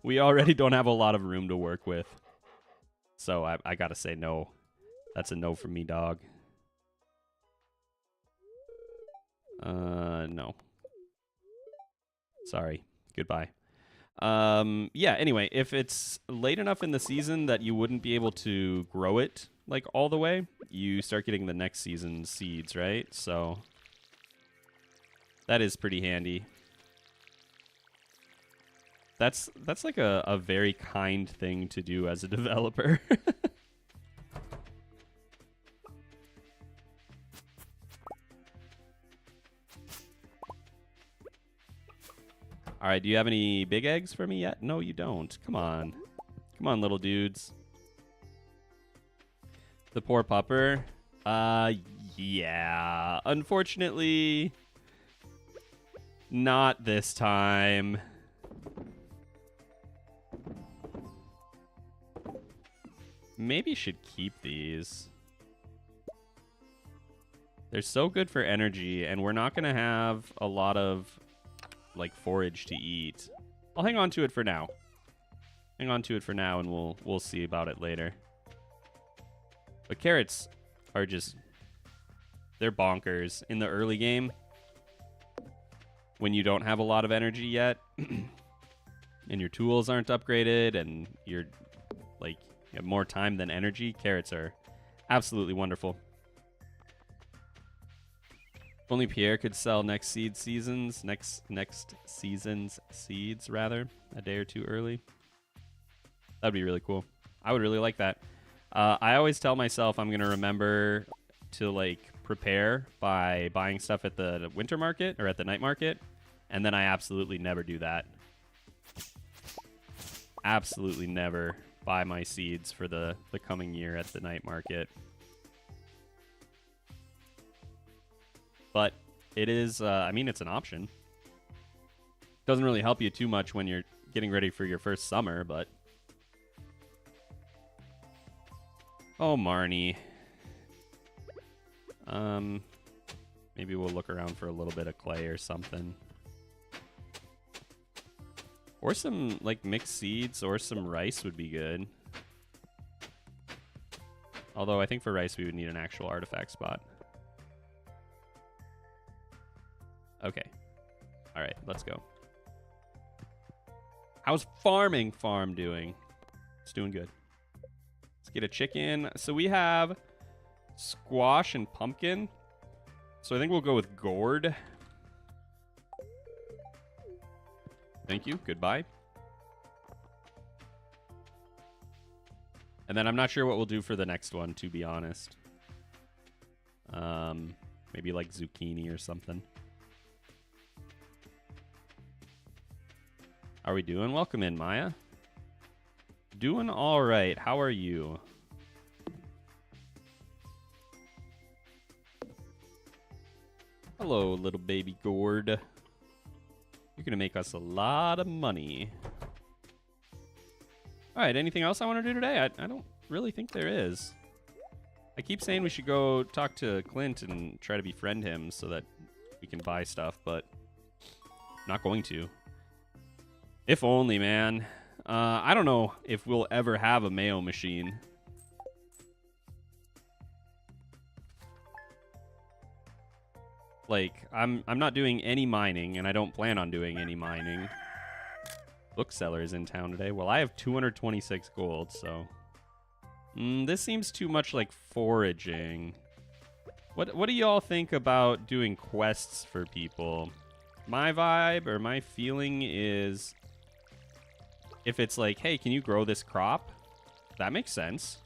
We already don't have a lot of room to work with. So I gotta say no. That's a no from me, dog. No. Sorry. Goodbye. Yeah, anyway, if it's late enough in the season that you wouldn't be able to grow it, like, all the way, you start getting the next season's seeds, right? So that is pretty handy. That's like a very kind thing to do as a developer. All right, do you have any big eggs for me yet? No, you don't. Come on. Come on, little dudes. The poor pupper. Yeah. Unfortunately, not this time. Maybe should keep these. They're so good for energy, and we're not going to have a lot of, like, forage to eat. I'll hang on to it for now. Hang on to it for now, and we'll see about it later. But carrots are just... they're bonkers. In the early game, when you don't have a lot of energy yet, and your tools aren't upgraded, and you're, like... you have more time than energy, carrots are absolutely wonderful. If only Pierre could sell next season's seeds, rather, a day or two early. That'd be really cool. I would really like that. I always tell myself I'm gonna remember to, like, prepare by buying stuff at the winter market or at the night market, and then I absolutely never do that. Absolutely never buy my seeds for the coming year at the night market. But it is, I mean, it's an option. Doesn't really help you too much when you're getting ready for your first summer, but... oh, Marnie. Maybe we'll look around for a little bit of clay or something. Or some, like, mixed seeds or some rice would be good. Although I think for rice we would need an actual artifact spot. Okay. All right, let's go. How's farm doing? It's doing good. Let's get a chicken. So we have squash and pumpkin. So I think we'll go with gourd. Thank you. Goodbye. And then I'm not sure what we'll do for the next one, to be honest. Maybe like zucchini or something. How are we doing? Welcome in, Maya. Doing all right. How are you? Hello, little baby gourd. You're going to make us a lot of money. All right, anything else I want to do today? I don't really think there is. I keep saying we should go talk to Clint and try to befriend him so that we can buy stuff, but I'm not going to. If only, man. I don't know if we'll ever have a Mayo machine. Like, I'm not doing any mining, and I don't plan on doing any mining. Bookseller is in town today. Well, I have 226 gold, so... this seems too much like foraging. What do y'all think about doing quests for people? My vibe, or my feeling is... if it's like, hey, can you grow this crop? That makes sense.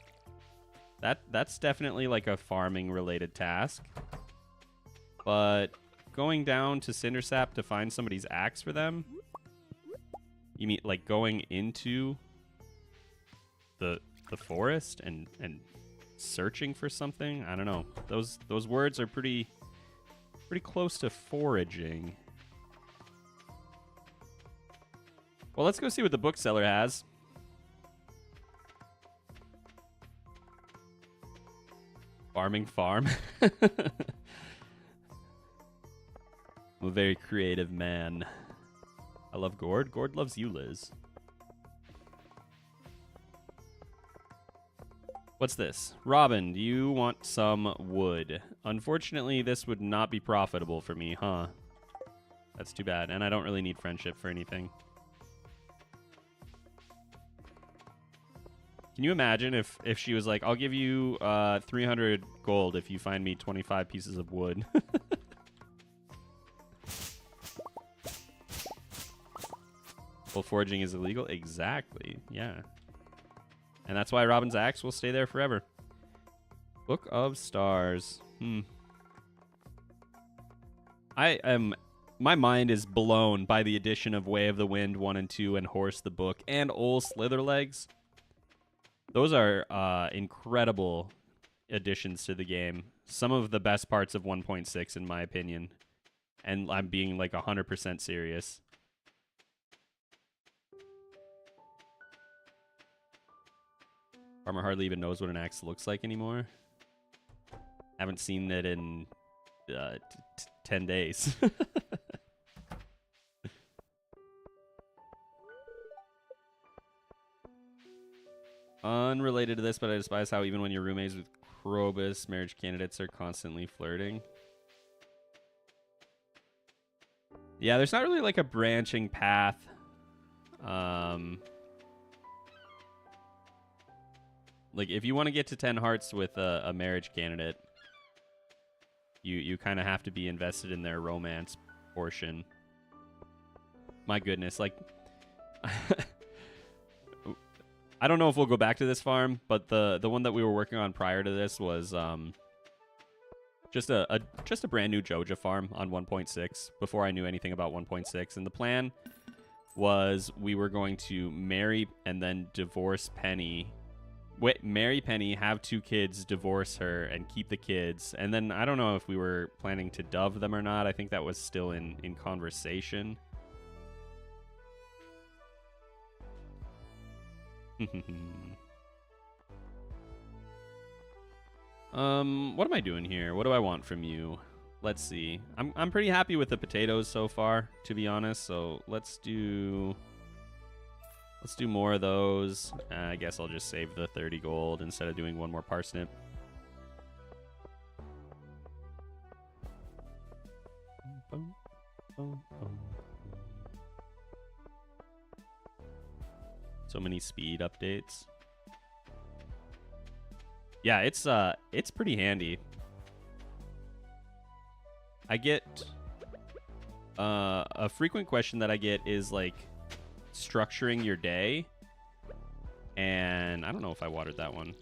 That's definitely like a farming-related task. But going down to Cindersap to find somebody's axe for them? You mean like going into the forest and searching for something? I don't know. Those words are pretty close to foraging. Well, let's go see what the bookseller has. Farming farm. I'm a very creative man. I I love Gord. Gord loves you, Liz. What's this? Robin, do you want some wood? Unfortunately, this would not be profitable for me, huh? That's too bad. And I don't really need friendship for anything. Can you imagine if she was like, I'll give you 300 gold if you find me 25 pieces of wood? Well, foraging is illegal? Exactly, yeah. And that's why Robin's axe will stay there forever. Book of Stars. My mind is blown by the addition of Way of the Wind 1 and 2 and Horse the Book and Ol Slitherlegs. Those are incredible additions to the game. Some of the best parts of 1.6 in my opinion. And I'm being like 100% serious. Farmer hardly even knows what an axe looks like anymore. Haven't seen it in 10 days. Unrelated to this, but I despise how even when you're roommates with Krobus, marriage candidates are constantly flirting. Yeah, there's not really like a branching path. Like, if you want to get to 10 hearts with a marriage candidate, you kind of have to be invested in their romance portion. My goodness, like... I don't know if we'll go back to this farm, but the one that we were working on prior to this was just a brand new Joja farm on 1.6 before I knew anything about 1.6. And the plan was we were going to marry and then divorce Penny. Marry Penny, have 2 kids, divorce her, and keep the kids. And then I don't know if we were planning to dove them or not. I think that was still in conversation. What am I doing here? What do I want from you? Let's see. I'm pretty happy with the potatoes so far, to be honest. So let's do more of those. I guess I'll just save the 30 gold instead of doing one more parsnip. So many speed updates. Yeah, it's pretty handy. I get a frequent question that I get is like structuring your day, and I don't know if I watered that one.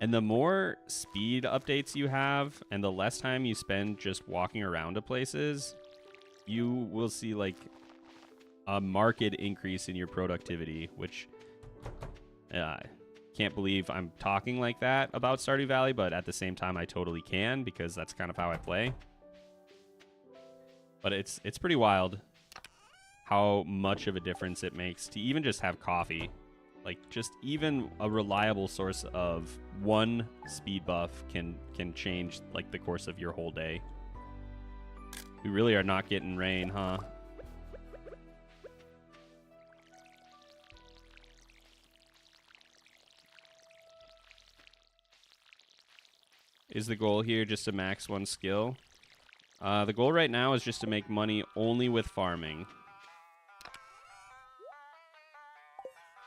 And the more speed updates you have and the less time you spend just walking around to places, you will see like a marked increase in your productivity, which can't believe I'm talking like that about Stardew Valley, but at the same time I totally can, because that's kind of how I play. But it's pretty wild how much of a difference it makes to even just have coffee. Like, just even a reliable source of one speed buff can change like the course of your whole day. We really are not getting rain, huh? Is the goal here just to max one skill? The goal right now is just to make money only with farming.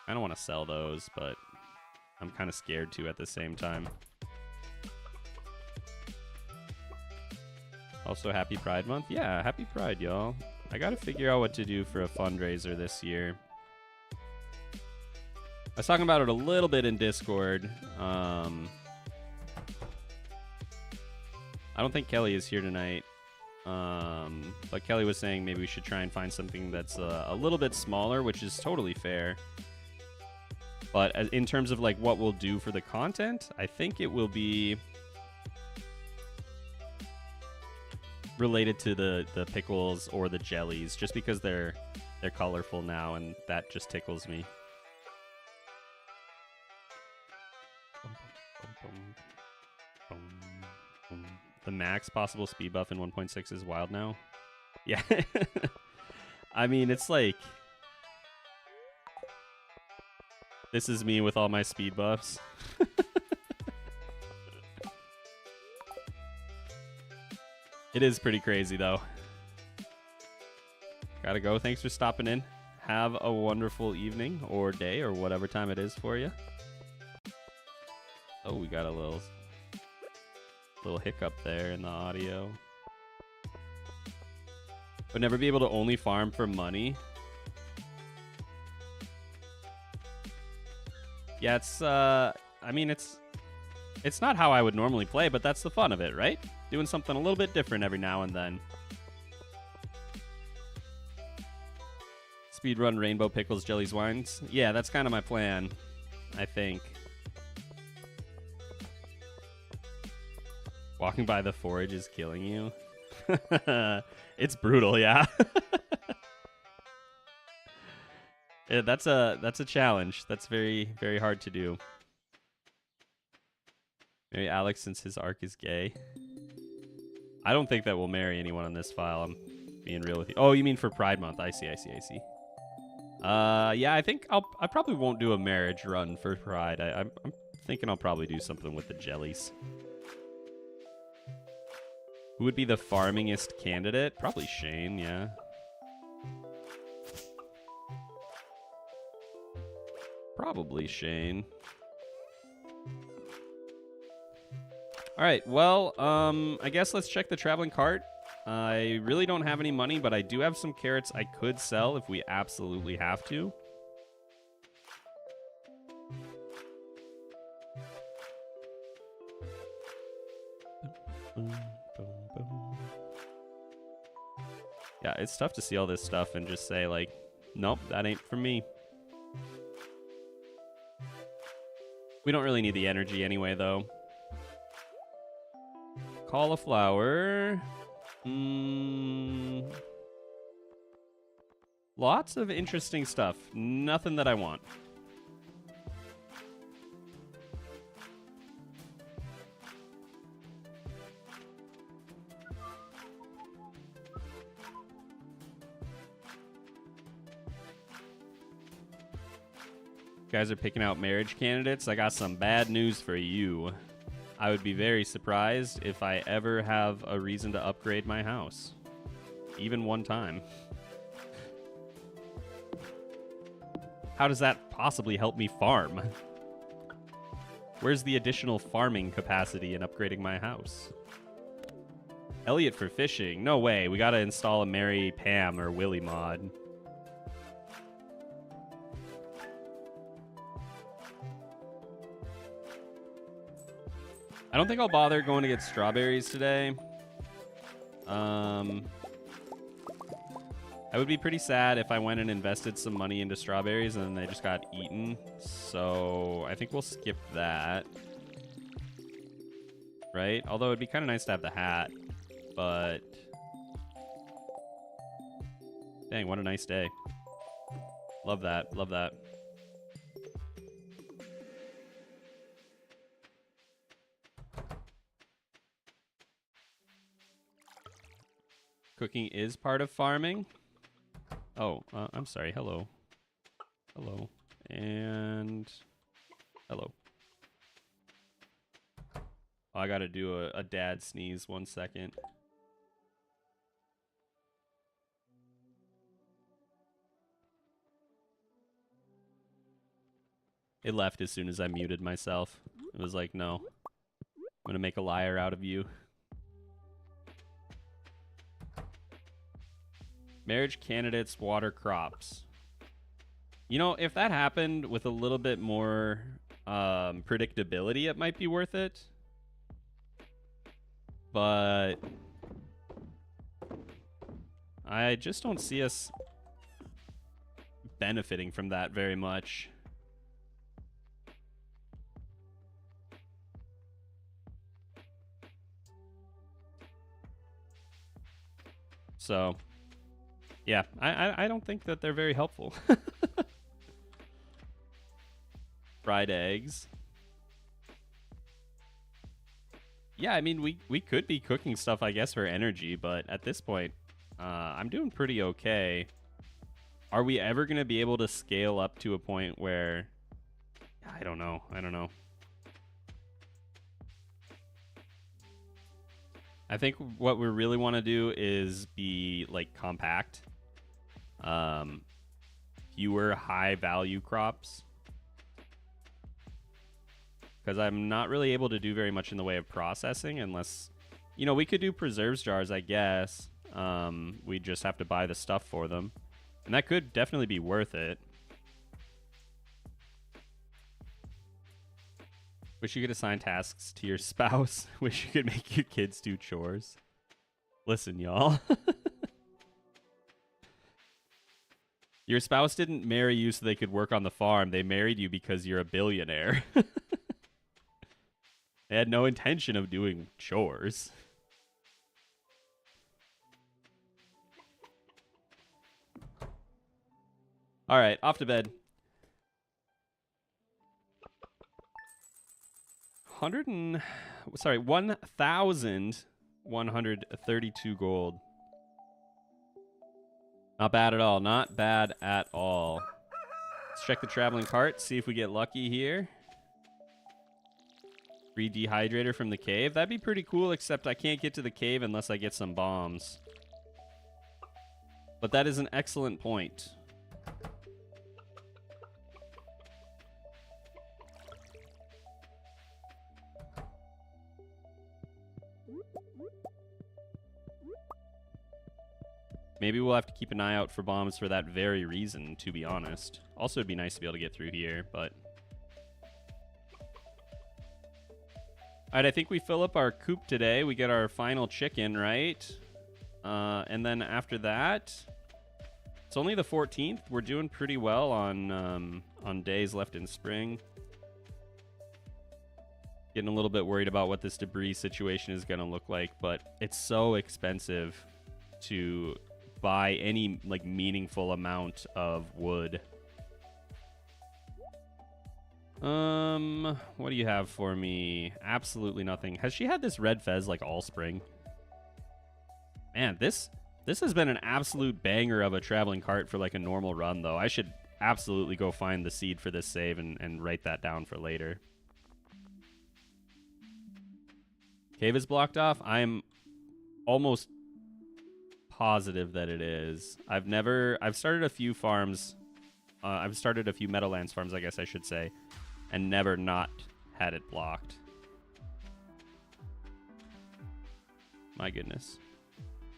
I don't want to sell those, but I'm kind of scared to at the same time. Also, happy Pride Month. Yeah, happy Pride, y'all. I got to figure out what to do for a fundraiser this year. I was talking about it a little bit in Discord. I don't think Kelly is here tonight. But Kelly was saying maybe we should try and find something that's a little bit smaller, which is totally fair. But in terms of like what we'll do for the content, I think it will be related to the pickles or the jellies, just because they're colorful now, and that just tickles me. The max possible speed buff in 1.6 is wild now. Yeah. I mean, it's like... This is me with all my speed buffs. It is pretty crazy, though. Gotta go. Thanks for stopping in. Have a wonderful evening or day or whatever time it is for you. Oh, we got a little hiccup there in the audio. Would never be able to only farm for money. Yeah, it's, I mean, it's not how I would normally play, but that's the fun of it, right? Doing something a little bit different every now and then. Speedrun Rainbow Pickles, Jellies, Wines. Yeah, that's kind of my plan, I think. Walking by the forage is killing you. It's brutal, yeah. Yeah, that's a challenge. That's very, very hard to do. Marry Alex since his arc is gay. I don't think that we'll marry anyone on this file. I'm being real with you. Oh, you mean for Pride Month? I see. Yeah, I think I probably won't do a marriage run for Pride. I'm thinking I'll probably do something with the jellies. Who would be the farmingest candidate? Probably Shane, yeah. Probably Shane. All right, well, I guess let's check the traveling cart. I really don't have any money, but I do have some carrots I could sell if we absolutely have to. Yeah, it's tough to see all this stuff and just say, like, nope, that ain't for me. We don't really need the energy anyway, though. Cauliflower. Lots of interesting stuff. Nothing that I want. You guys are picking out marriage candidates. I got some bad news for you. I would be very surprised if I ever have a reason to upgrade my house. Even one time. How does that possibly help me farm? Where's the additional farming capacity in upgrading my house? Elliot for fishing. No way. We gotta install a Mary Pam or Willy mod. I don't think I'll bother going to get strawberries today. I would be pretty sad if I went and invested some money into strawberries and then they just got eaten. So I think we'll skip that. Right? Although it'd be kind of nice to have the hat. But... dang, what a nice day. Love that. Love that. Cooking is part of farming. Oh, I'm sorry. Hello. Hello. And hello. Oh, I got to do a dad sneeze 1 second. It left as soon as I muted myself. It was like, no. I'm going to make a liar out of you. Marriage candidates, water crops. You know, if that happened with a little bit more predictability, it might be worth it. But I just don't see us benefiting from that very much. So... yeah, I don't think that they're very helpful. Fried eggs. Yeah, I mean, we could be cooking stuff, I guess, for energy, but at this point, I'm doing pretty okay. Are we ever going to be able to scale up to a point where... I don't know. I think what we really want to do is be, like, compact. Fewer high-value crops. Because I'm not really able to do very much in the way of processing unless... You know, we could do preserves jars, I guess. We just have to buy the stuff for them. And that could definitely be worth it. Wish you could assign tasks to your spouse. Wish you could make your kids do chores. Listen, y'all. Your spouse didn't marry you so they could work on the farm. They married you because you're a billionaire. They had no intention of doing chores. All right, off to bed. 1,132 gold. Not bad at all. Not bad at all. Let's check the traveling cart, see if we get lucky here. Free dehydrator from the cave. That'd be pretty cool, except I can't get to the cave unless I get some bombs. But that is an excellent point. Maybe we'll have to keep an eye out for bombs for that very reason, to be honest. Also, it'd be nice to be able to get through here, but... Alright, I think we fill up our coop today. We get our final chicken, right? And then after that... It's only the 14th. We're doing pretty well on days left in spring. Getting a little bit worried about what this debris situation is going to look like, but it's so expensive to... buy any like meaningful amount of wood. What do you have for me? Absolutely nothing. Has she had this red fez like all spring? Man, this has been an absolute banger of a traveling cart for like a normal run though. I should absolutely go find the seed for this save and write that down for later. Cave is blocked off. I'm almost positive that it is. I've started a few farms. I've started a few Meadowlands farms, I guess I should say, and never not had it blocked. My goodness.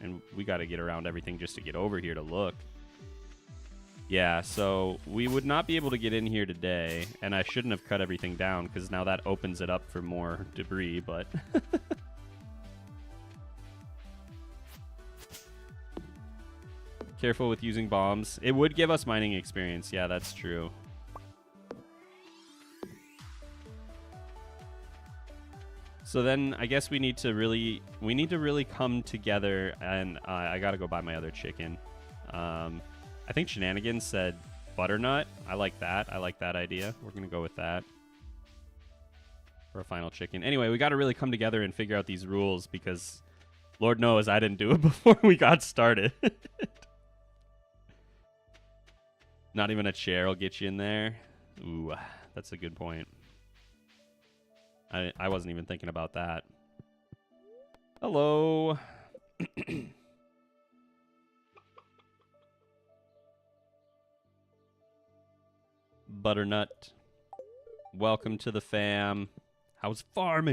And we got to get around everything just to get over here to look. Yeah, so we would not be able to get in here today, and I shouldn't have cut everything down because now that opens it up for more debris, but... Careful with using bombs. It would give us mining experience. Yeah, that's true. So then I guess we need to really come together, and I gotta go buy my other chicken. I think Shenanigans said butternut. I like that. I like that idea. We're gonna go with that for a final chicken. Anyway, we gotta really come together and figure out these rules because Lord knows I didn't do it before we got started. Not even a chair will get you in there. Ooh, that's a good point. I wasn't even thinking about that. Hello. Butternut. Welcome to the fam. How's farm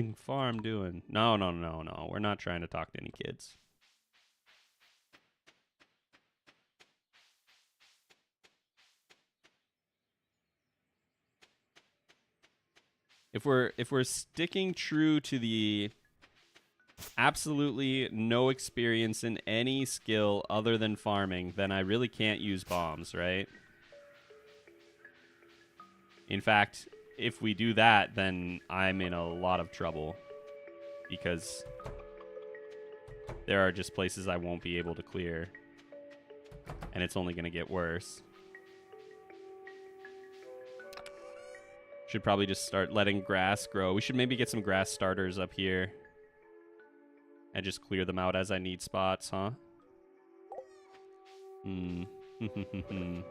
doing? No. We're not trying to talk to any kids. If we're sticking true to the absolutely no experience in any skill other than farming, then I really can't use bombs, right? In fact, if we do that, then I'm in a lot of trouble because there are just places I won't be able to clear, and it's only going to get worse. Should probably just start letting grass grow. We should maybe get some grass starters up here and just clear them out as I need spots, huh? Oh,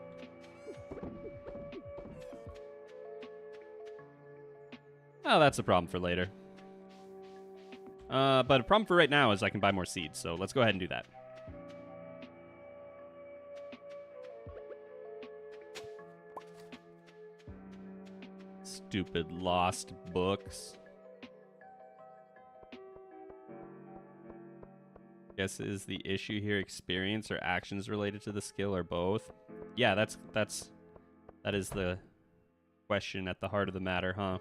that's a problem for later. But a problem for right now is I can buy more seeds, so let's go ahead and do that. Stupid lost books. Guess is the issue here experience or actions related to the skill or both? Yeah, that is the question at the heart of the matter, huh?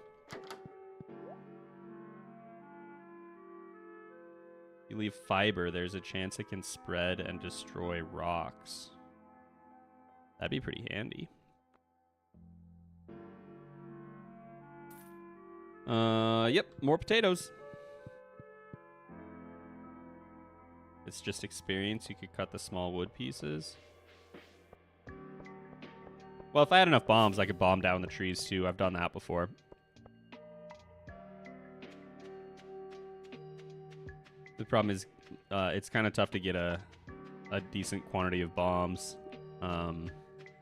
You leave fiber, there's a chance it can spread and destroy rocks. That'd be pretty handy. Yep, more potatoes. It's just experience. You could cut the small wood pieces. Well, if I had enough bombs, I could bomb down the trees too. I've done that before. The problem is, it's kind of tough to get a decent quantity of bombs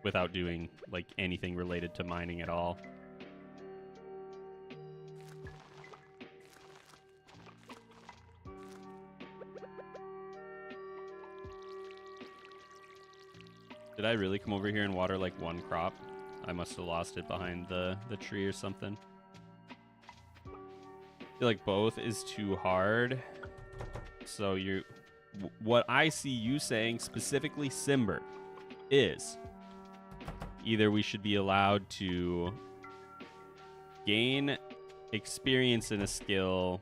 without doing like anything related to mining at all. Did I really come over here and water like one crop? I must have lost it behind the tree or something. I feel like both is too hard. So what I see you saying, specifically Simber, is either we should be allowed to gain experience in a skill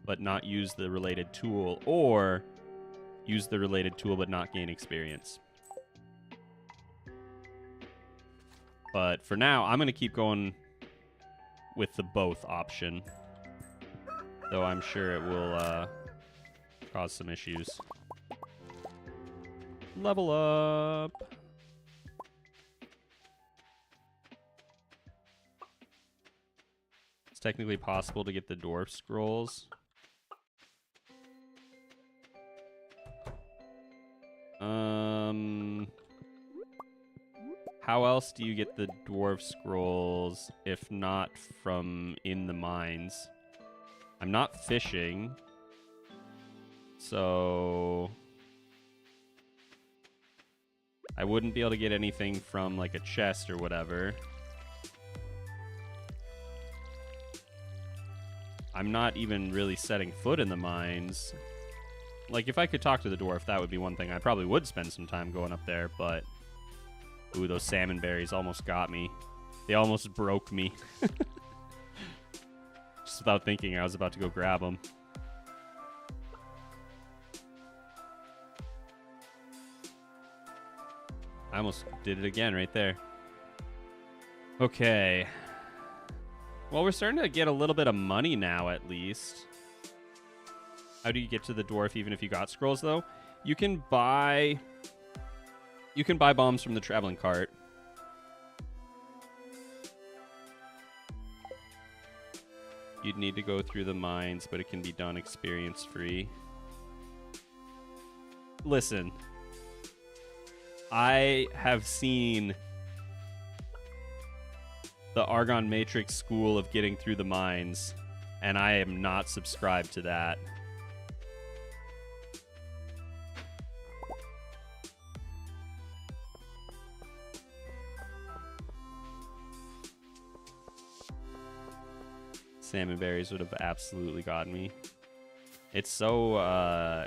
but not use the related tool, or use the related tool but not gain experience. But for now, I'm going to keep going with the both option, though I'm sure it will cause some issues. Level up. It's technically possible to get the dwarf scrolls. How else do you get the dwarf scrolls if not from in the mines? I'm not fishing. So I wouldn't be able to get anything from like a chest or whatever. I'm not even really setting foot in the mines. Like, if I could talk to the dwarf, that would be one thing. I probably would spend some time going up there, but... Ooh, those salmon berries almost got me. They almost broke me. Just without thinking, I was about to go grab them. I almost did it again right there. Okay. Well, we're starting to get a little bit of money now, at least. How do you get to the dwarf even if you got scrolls, though? You can buy bombs from the traveling cart. You'd need to go through the mines, but it can be done experience-free. Listen, I have seen the Argon Matrix school of getting through the mines, and I am not subscribed to that. Salmon berries would have absolutely gotten me. It's so,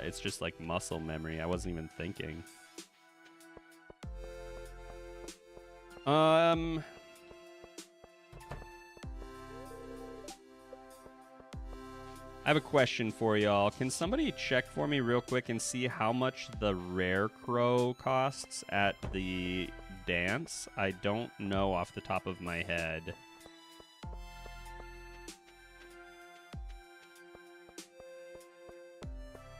it's just like muscle memory. I wasn't even thinking. I have a question for y'all. Can somebody check for me real quick and see how much the rare crow costs at the dance? I don't know off the top of my head.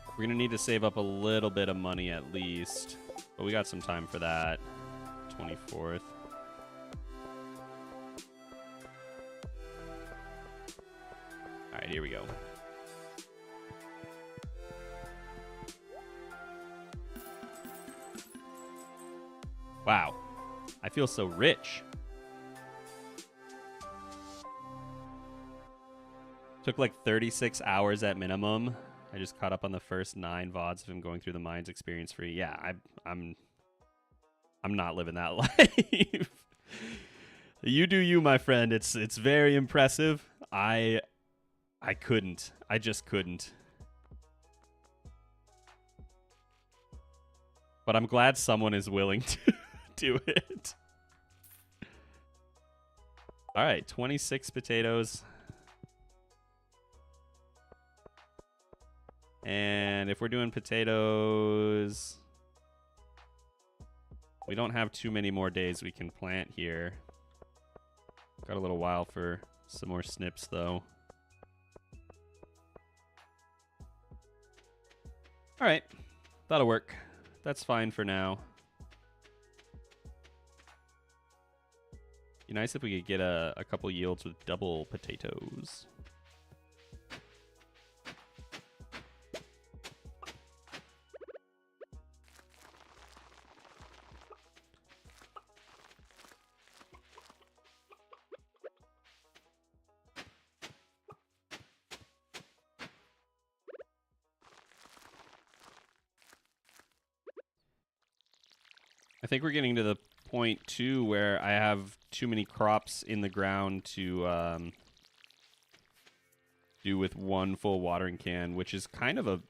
We're going to need to save up a little bit of money at least. But we got some time for that. 24th. Alright, here we go. Wow. I feel so rich. Took like 36 hours at minimum. I just caught up on the first 9 VODs of him going through the mines experience free. Yeah, I'm not living that life. You do you, my friend. It's very impressive. I couldn't. I just couldn't. But I'm glad someone is willing to do it. All right, 26 potatoes. And if we're doing potatoes, we don't have too many more days we can plant here. Got a little while for some more snips, though. All right, that'll work. That's fine for now. Be nice if we could get a couple yields with double potatoes. I think we're getting to the point, too, where I have too many crops in the ground to do with one full watering can, which is kind of a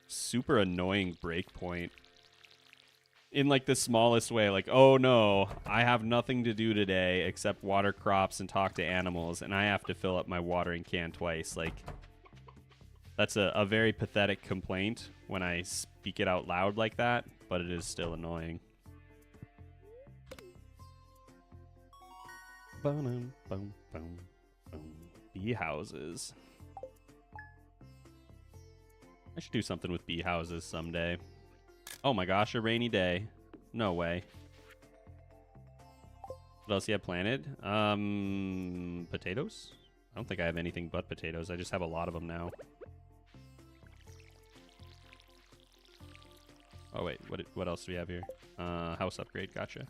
super annoying break point. In, like, the smallest way. Like, oh, no, I have nothing to do today except water crops and talk to animals, and I have to fill up my watering can twice. Like, that's a very pathetic complaint when I speak it out loud like that, but it is still annoying. Boom, boom, boom, boom. Bee houses. I should do something with bee houses someday. Oh my gosh, a rainy day. No way. What else do you have planted? Potatoes? I don't think I have anything but potatoes. I just have a lot of them now. Oh wait, what else do we have here? House upgrade, gotcha.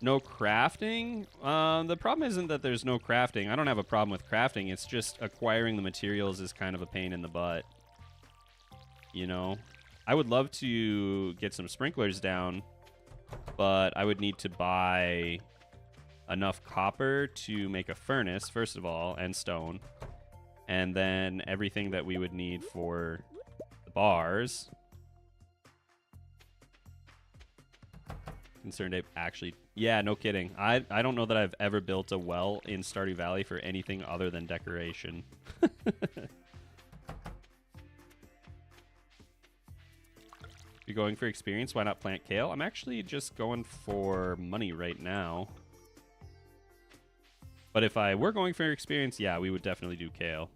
No crafting? The problem isn't that there's no crafting. I don't have a problem with crafting. It's just acquiring the materials is kind of a pain in the butt. You know? I would love to get some sprinklers down, but I would need to buy enough copper to make a furnace, first of all, and stone. And then everything that we would need for the bars. Concerned Ape actually... Yeah, no kidding. I don't know that I've ever built a well in Stardew Valley for anything other than decoration. You're going for experience? Why not plant kale? I'm actually just going for money right now. But if I were going for experience, yeah, we would definitely do kale.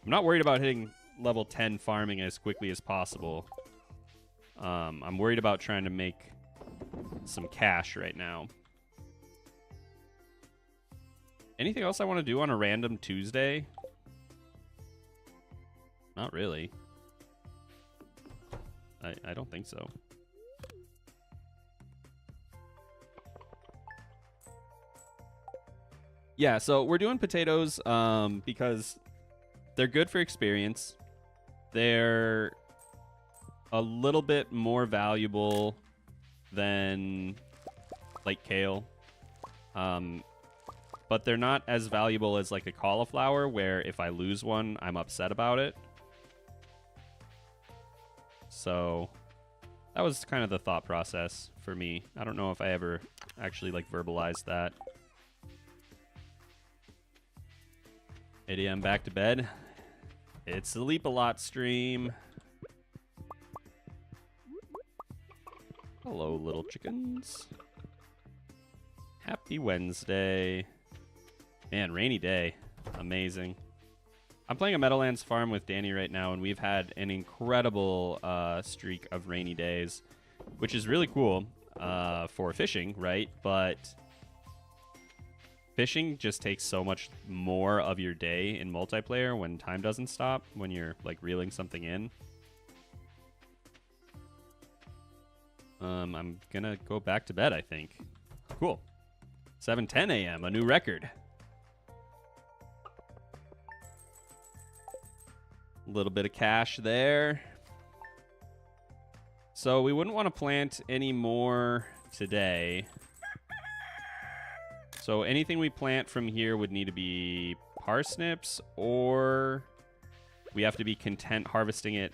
I'm not worried about hitting level 10 farming as quickly as possible. I'm worried about trying to make some cash right now. Anything else I want to do on a random Tuesday? Not really. I don't think so. Yeah, so we're doing potatoes because they're good for experience. They're a little bit more valuable than like kale, but they're not as valuable as like a cauliflower, where if I lose one, I'm upset about it. So that was kind of the thought process for me. I don't know if I ever actually like verbalized that. 8 a.m. back to bed. It's Sleep a Lot stream. Hello, little chickens. Happy Wednesday. Man, rainy day. Amazing. I'm playing a Meadowlands farm with Dani right now, and we've had an incredible streak of rainy days, which is really cool for fishing, right? But fishing just takes so much more of your day in multiplayer when time doesn't stop, when you're like reeling something in. I'm gonna go back to bed, I think. Cool. 7:10 a.m., a new record. A little bit of cash there. So we wouldn't want to plant any more today. So anything we plant from here would need to be parsnips, or we have to be content harvesting it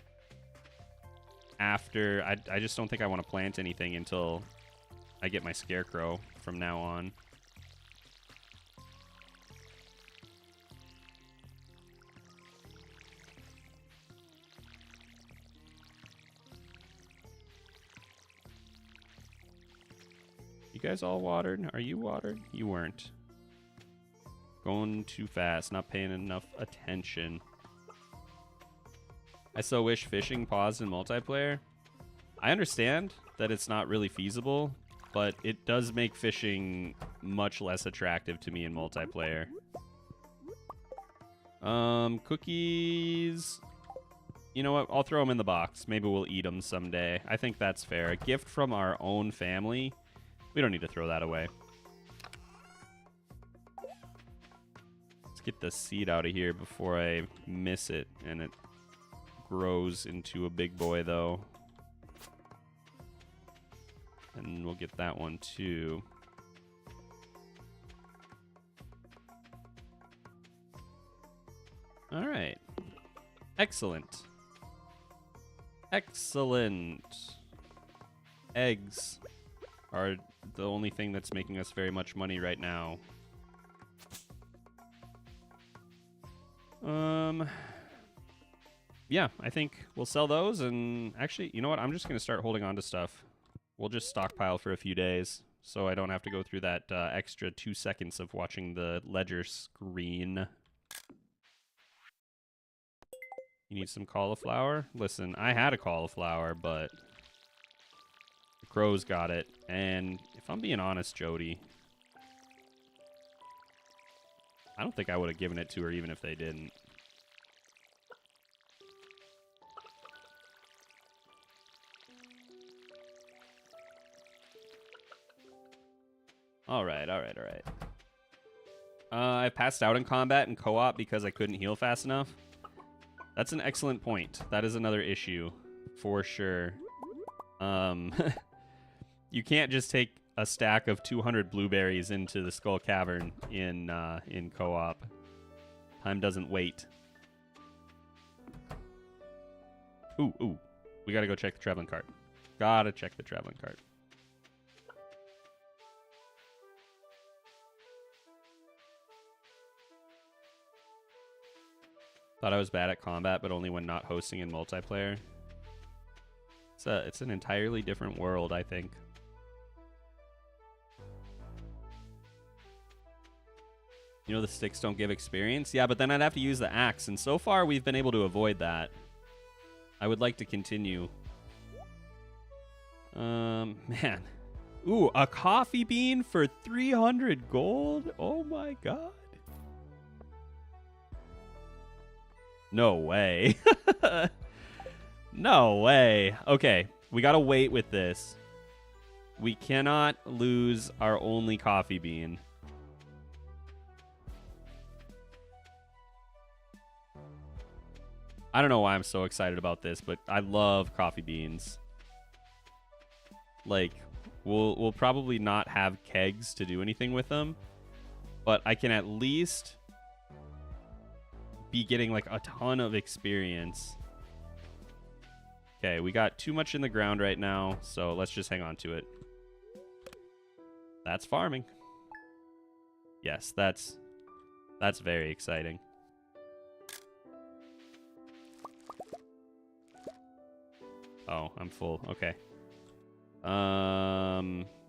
after. I just don't think I want to plant anything until I get my scarecrow from now on. You guys all watered? Are you watered? You weren't. Going too fast, not paying enough attention. I so wish fishing paused in multiplayer. I understand that it's not really feasible, but it does make fishing much less attractive to me in multiplayer. Cookies. You know what? I'll throw them in the box. Maybe we'll eat them someday. I think that's fair. A gift from our own family. We don't need to throw that away. Let's get the seed out of here before I miss it and it grows into a big boy, though. And we'll get that one, too. All right. Excellent. Excellent. Eggs are the only thing that's making us very much money right now. Yeah, I think we'll sell those, and actually, you know what? I'm just going to start holding on to stuff. We'll just stockpile for a few days, so I don't have to go through that extra 2 seconds of watching the ledger screen. You need some cauliflower? Listen, I had a cauliflower, but the crows got it. And if I'm being honest, Jody, I don't think I would have given it to her even if they didn't. All right. I passed out in combat and co-op because I couldn't heal fast enough. That's an excellent point. That is another issue, for sure. You can't just take a stack of 200 blueberries into the Skull Cavern in co-op. Time doesn't wait. Ooh. We gotta go check the traveling cart. Gotta check the traveling cart. Thought I was bad at combat, but only when not hosting in multiplayer. It's an entirely different world, I think. You know, the sticks don't give experience? Yeah, but then I'd have to use the axe, and so far we've been able to avoid that. I would like to continue. Man. Ooh, a coffee bean for 300 gold? Oh my god. No way. No way. Okay, we gotta wait with this. We cannot lose our only coffee bean. I don't know why I'm so excited about this, but I love coffee beans. Like, we'll probably not have kegs to do anything with them, but I can at least be getting like a ton of experience. Okay, we got too much in the ground right now, so let's just hang on to it. That's farming. Yes, that's very exciting. Oh, I'm full. Okay.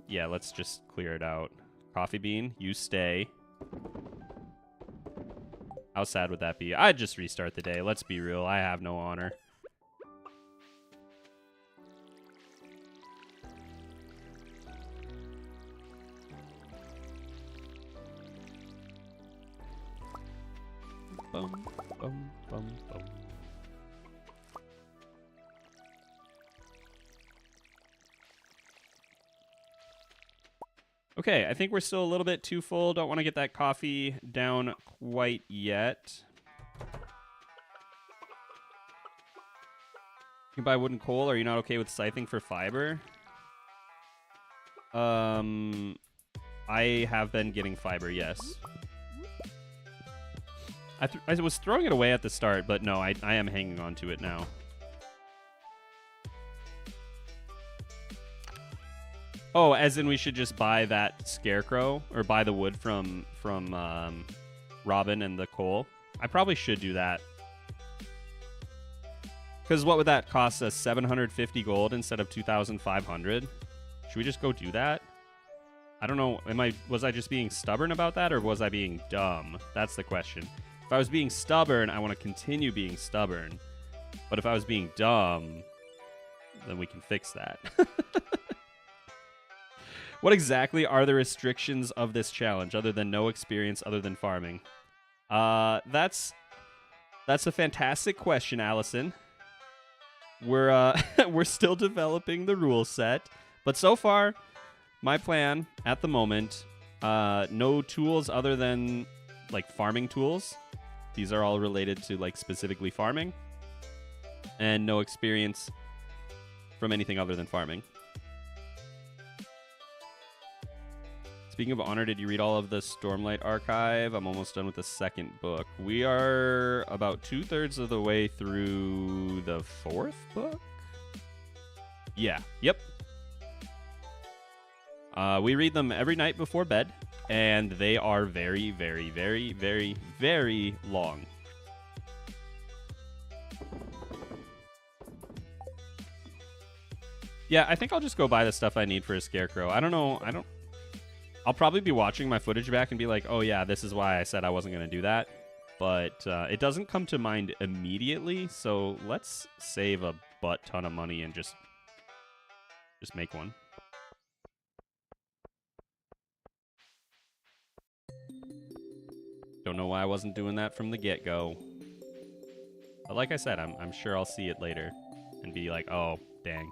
Yeah, let's just clear it out. Coffee bean, you stay. How sad would that be? I'd just restart the day. Let's be real. I have no honor. Bum, bum, bum, bum. Okay, I think we're still a little bit too full. Don't want to get that coffee down quite yet. You can buy wooden coal. Are you not okay with scything for fiber? I have been getting fiber, yes. I was throwing it away at the start, but no, I am hanging on to it now. Oh, as in we should just buy that scarecrow or buy the wood from Robin and the coal. I probably should do that. Because what would that cost us? 750 gold instead of 2,500? Should we just go do that? I don't know. Was I just being stubborn about that, or was I being dumb? That's the question. If I was being stubborn, I want to continue being stubborn. But if I was being dumb, then we can fix that. What exactly are the restrictions of this challenge, other than no experience, other than farming? That's a fantastic question, Alison. We're still developing the rule set, but so far, my plan at the moment, no tools other than like farming tools. These are all related to like specifically farming, and no experience from anything other than farming. Speaking of honor, did you read all of the Stormlight archive? I'm almost done with the second book. We are about 2/3 of the way through the 4th book? Yeah. Yep. We read them every night before bed, and they are very, very, very, very, very long. Yeah, I think I'll just go buy the stuff I need for a scarecrow. I don't know. I'll probably be watching my footage back and be like, oh yeah, this is why I said I wasn't going to do that. But it doesn't come to mind immediately, so let's save a butt ton of money and just make one. Don't know why I wasn't doing that from the get-go. But like I said, I'm sure I'll see it later and be like, oh, dang.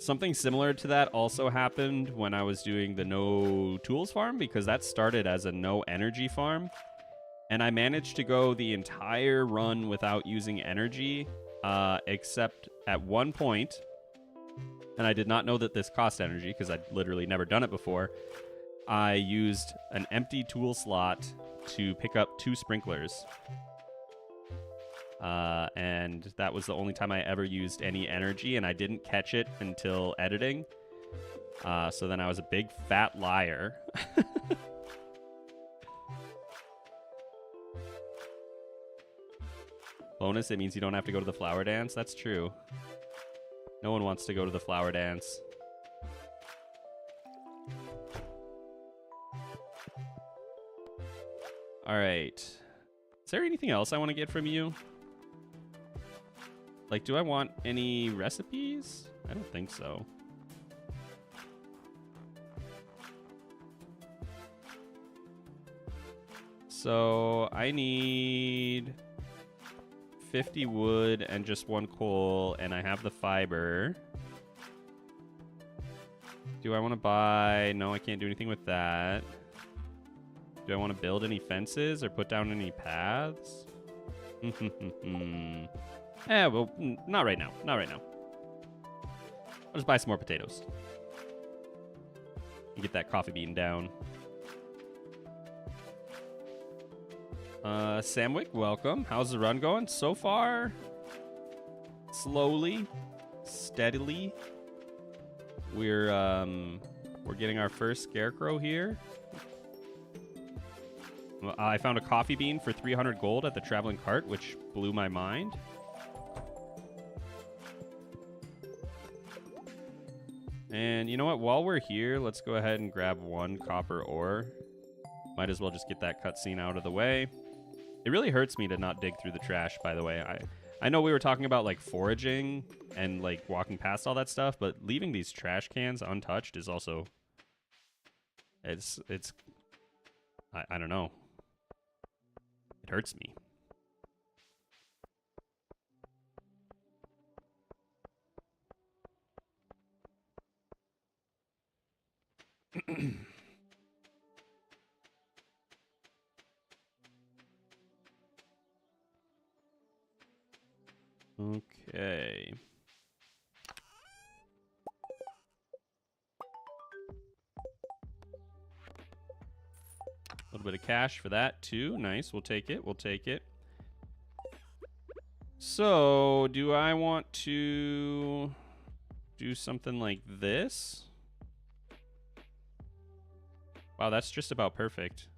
Something similar to that also happened when I was doing the no tools farm, because that started as a no energy farm. And I managed to go the entire run without using energy, except at one point, and I did not know that this cost energy because I'd literally never done it before. I used an empty tool slot to pick up 2 sprinklers. And that was the only time I ever used any energy, and I didn't catch it until editing. So then I was a big fat liar. Bonus, it means you don't have to go to the flower dance. That's true. No one wants to go to the flower dance. All right. Is there anything else I want to get from you? Like, do I want any recipes? I don't think so. So I need 50 wood and just 1 coal, and I have the fiber. Do I want to buy? No, I can't do anything with that. Do I want to build any fences or put down any paths? Well, not right now. Not right now. I'll just buy some more potatoes. And get that coffee bean down. Samwick, welcome. How's the run going? So far, slowly, steadily. We're getting our first scarecrow here. I found a coffee bean for 300 gold at the traveling cart, which blew my mind. And you know what? While we're here, let's go ahead and grab 1 copper ore. Might as well just get that cutscene out of the way. It really hurts me to not dig through the trash, by the way. I know we were talking about like foraging and like walking past all that stuff, but leaving these trash cans untouched is also... I don't know. It hurts me. Okay. A little bit of cash for that too. Nice. We'll take it. We'll take it. So, do I want to do something like this? Wow, that's just about perfect.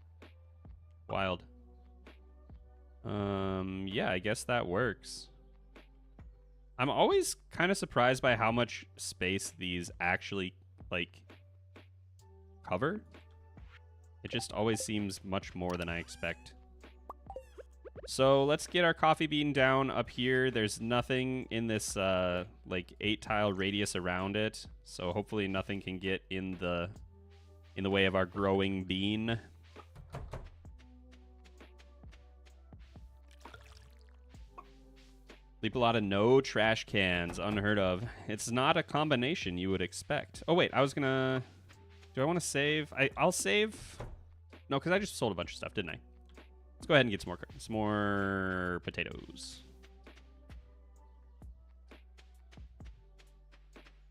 Wild. Yeah, I guess that works. I'm always kind of surprised by how much space these actually, like, cover. It just always seems much more than I expect. So let's get our coffee bean down up here. There's nothing in this, like, 8-tile radius around it. So hopefully nothing can get in the way of our growing bean. Leap a lot of no trash cans. Unheard of. It's not a combination you would expect. Oh, wait. I was gonna... Do I want to save? I'll save... No, because I just sold a bunch of stuff, didn't I? Let's go ahead and get some more potatoes.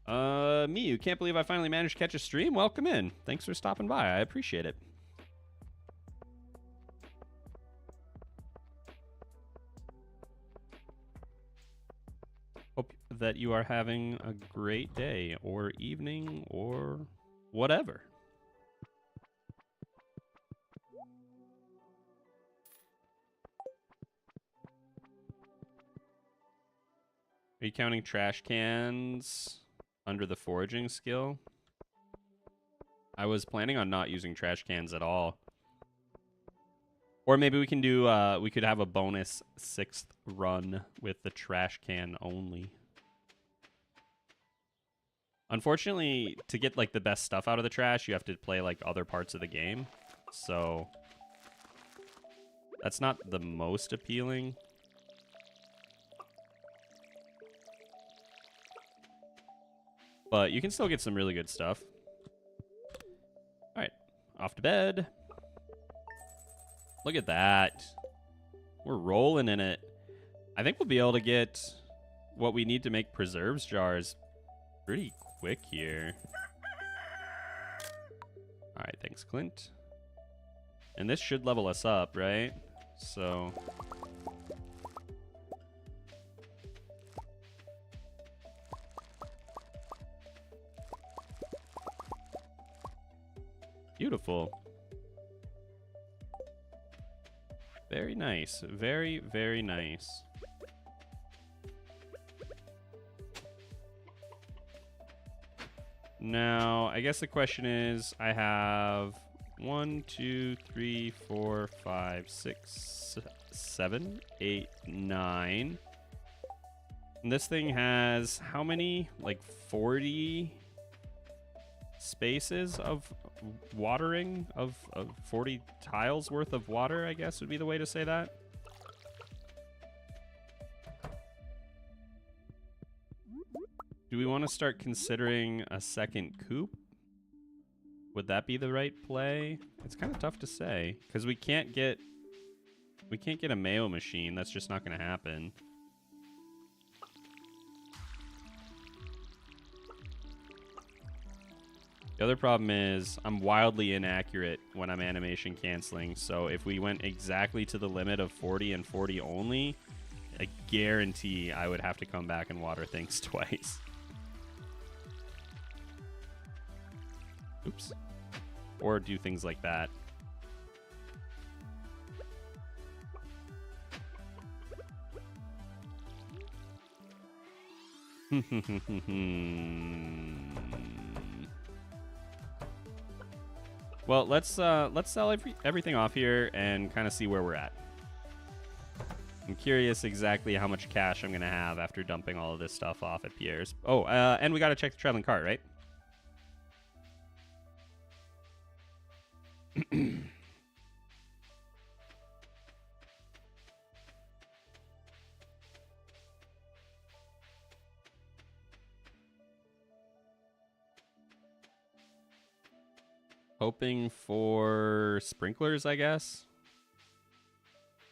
You can't believe I finally managed to catch a stream? Welcome in. Thanks for stopping by. I appreciate it. Hope that you are having a great day or evening or whatever. Are you counting trash cans under the foraging skill? I was planning on not using trash cans at all. Or maybe we can do, we could have a bonus 6th run with the trash can only. Unfortunately, to get, like, the best stuff out of the trash, you have to play, like, other parts of the game. So, that's not the most appealing. But you can still get some really good stuff. All right, off to bed. Look at that. We're rolling in it. I think we'll be able to get what we need to make preserves jars pretty quick here. All right, thanks, Clint. And this should level us up, right? So... Beautiful. Very nice. Very, very nice. Now, I guess the question is, I have 1, 2, 3, 4, 5, 6, 7, 8, 9. And this thing has how many? Like 40 spaces of watering, of 40 tiles worth of water, I guess would be the way to say that. Do we want to start considering a second coop? Would that be the right play? It's kind of tough to say because we can't get a mayo machine. That's just not going to happen. The other problem is I'm wildly inaccurate when I'm animation canceling. So if we went exactly to the limit of 40 and 40 only, I guarantee I would have to come back and water things twice. Oops. Or do things like that. Well, let's sell everything off here and kind of see where we're at. I'm curious exactly how much cash I'm gonna have after dumping all of this stuff off at Pierre's. Oh, and we gotta check the traveling cart, right? Hoping for sprinklers, I guess.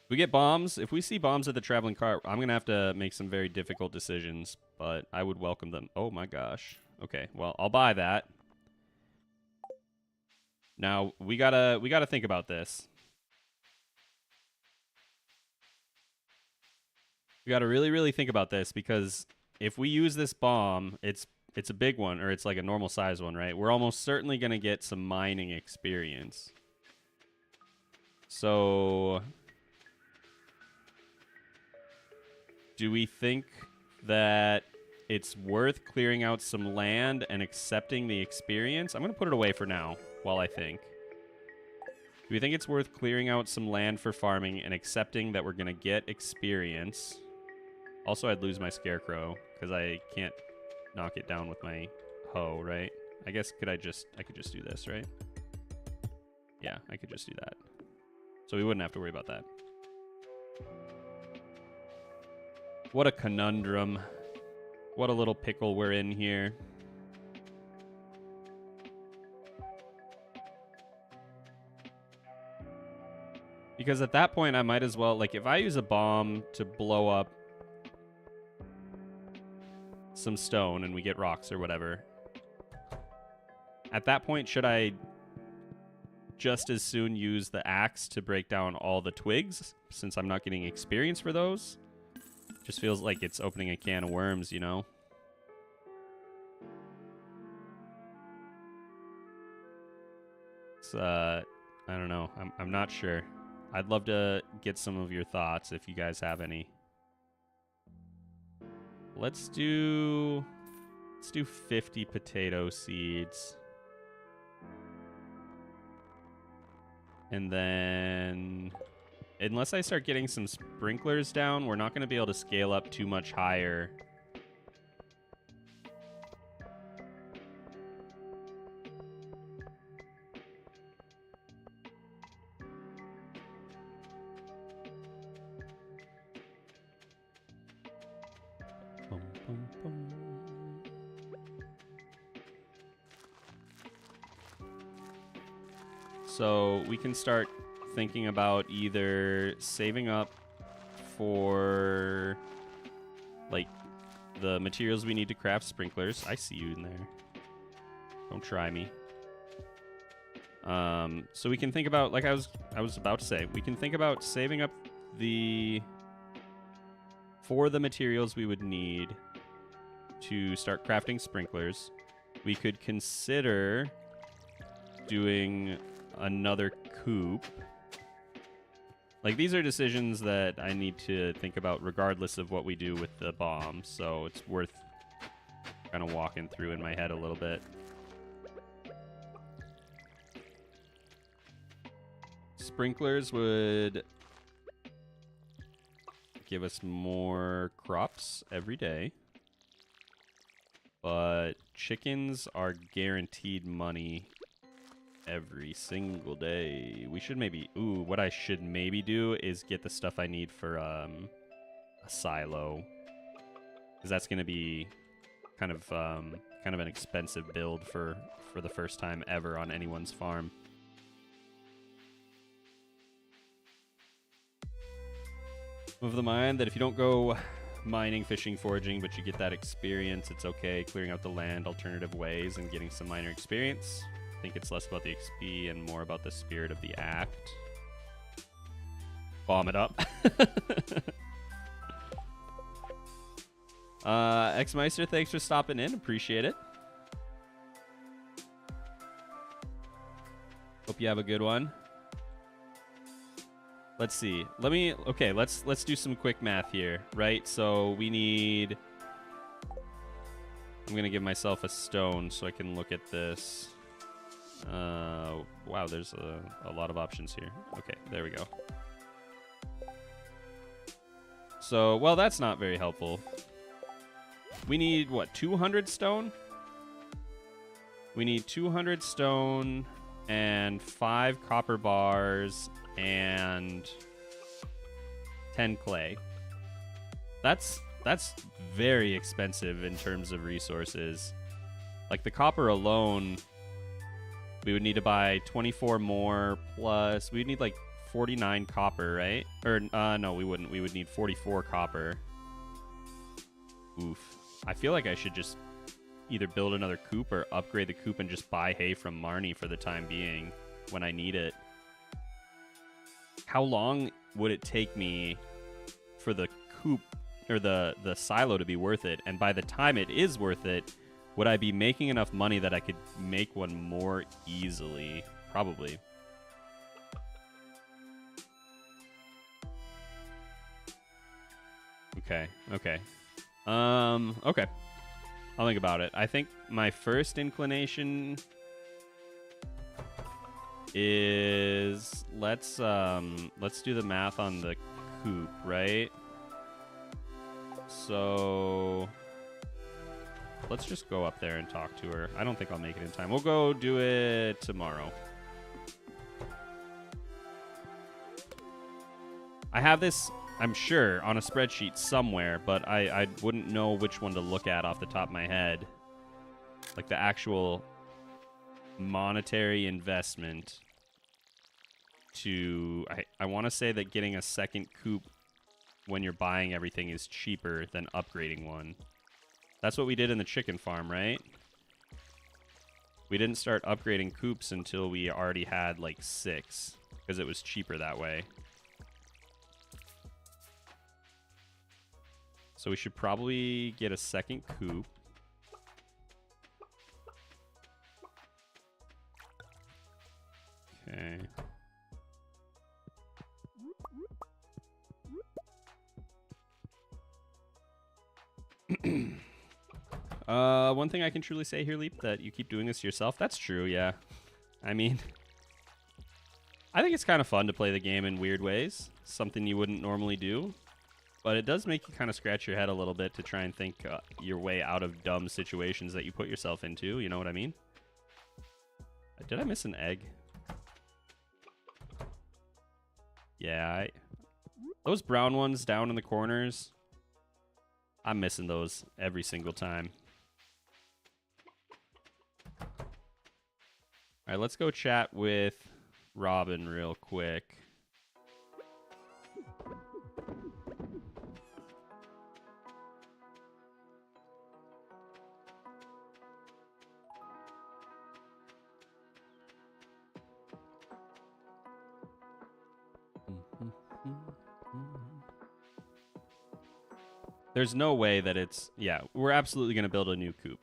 We get bombs. If we see bombs at the traveling cart, I'm going to have to make some very difficult decisions, but I would welcome them. Oh my gosh. Okay, well, I'll buy that. Now, we gotta think about this. We gotta really, really think about this, because if we use this bomb, it's a big one, or it's like a normal size one, right? We're almost certainly gonna get some mining experience. So do we think that it's worth clearing out some land and accepting the experience? I'm going to put it away for now while I think. Do we think it's worth clearing out some land for farming and accepting that we're going to get experience? Also, I'd lose my scarecrow because I can't knock it down with my hoe, right? I guess I could just do this, right? Yeah, I could just do that. So we wouldn't have to worry about that. What a conundrum. What a little pickle we're in here. Because at that point, I might as well, like, if I use a bomb to blow up some stone and we get rocks or whatever, at that point, should I just as soon use the axe to break down all the twigs, since I'm not getting experience for those? Just feels like it's opening a can of worms, you know? It's, I don't know. I'm not sure. I'd love to get some of your thoughts if you guys have any. Let's do 50 potato seeds. And then, unless I start getting some sprinklers down, we're not going to be able to scale up too much higher. So we can start thinking about either saving up for, like, the materials we need to craft sprinklers. I see you in there. Don't try me. So we can think about, like I was about to say, we can think about saving up for the materials we would need to start crafting sprinklers. We could consider doing another coop. Like, these are decisions that I need to think about regardless of what we do with the bomb, so it's worth kind of walking through in my head a little bit. Sprinklers would give us more crops every day, but chickens are guaranteed money every single day. We should maybe... Ooh, what I should maybe do is get the stuff I need for a silo, because that's going to be kind of an expensive build for the first time ever on anyone's farm. Of the mind that if you don't go mining, fishing, foraging, but you get that experience, it's okay. Clearing out the land alternative ways and getting some minor experience. I think it's less about the XP and more about the spirit of the act. Bomb it up. X-Meister, thanks for stopping in. Appreciate it. Hope you have a good one. Let's see. Okay, let's do some quick math here, right? So we need... I'm going to give myself a stone so I can look at this. Wow, there's a lot of options here. Okay, there we go. So, well, that's not very helpful. We need, what, 200 stone? We need 200 stone and 5 copper bars and 10 clay. That's very expensive in terms of resources. Like, the copper alone We would need to buy 24 more plus... We would need like 49 copper, right? Or, no, we wouldn't. We would need 44 copper. Oof. I feel like I should just either build another coop or upgrade the coop and just buy hay from Marnie for the time being when I need it. How long would it take me for the coop or the silo to be worth it? And by the time it is worth it, would I be making enough money that I could make one more easily? Probably. Okay, okay. Okay. I'll think about it. I think my first inclination is let's do the math on the coop, right? So let's just go up there and talk to her. I don't think I'll make it in time. We'll go do it tomorrow. I have this, I'm sure, on a spreadsheet somewhere, but I wouldn't know which one to look at off the top of my head. Like the actual monetary investment to... I want to say that getting a second coop when you're buying everything is cheaper than upgrading one. That's what we did in the chicken farm, right? We didn't start upgrading coops until we already had like 6, because it was cheaper that way. So we should probably get a second coop. Okay. One thing I can truly say here, Leap, that you keep doing this yourself. That's true, yeah. I mean, I think it's kind of fun to play the game in weird ways. Something you wouldn't normally do. But it does make you kind of scratch your head a little bit to try and think your way out of dumb situations that you put yourself into. You know what I mean? Did I miss an egg? Yeah, those brown ones down in the corners, I'm missing those every single time. All right, let's go chat with Robin real quick. There's no way that it's... Yeah, we're absolutely going to build a new coop.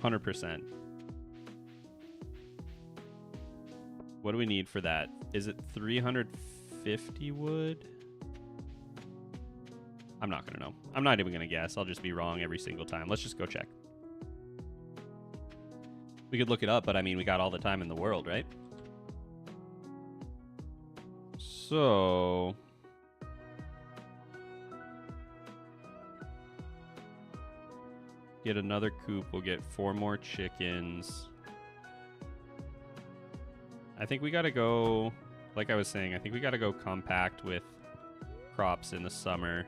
100%. What do we need for that? Is it 350 wood? I'm not going to know. I'm not even going to guess. I'll just be wrong every single time. Let's just go check. We could look it up, but I mean, we got all the time in the world, right? So... get another coop. We'll get 4 more chickens. I think we got to go, like I was saying, I think we got to go compact with crops in the summer.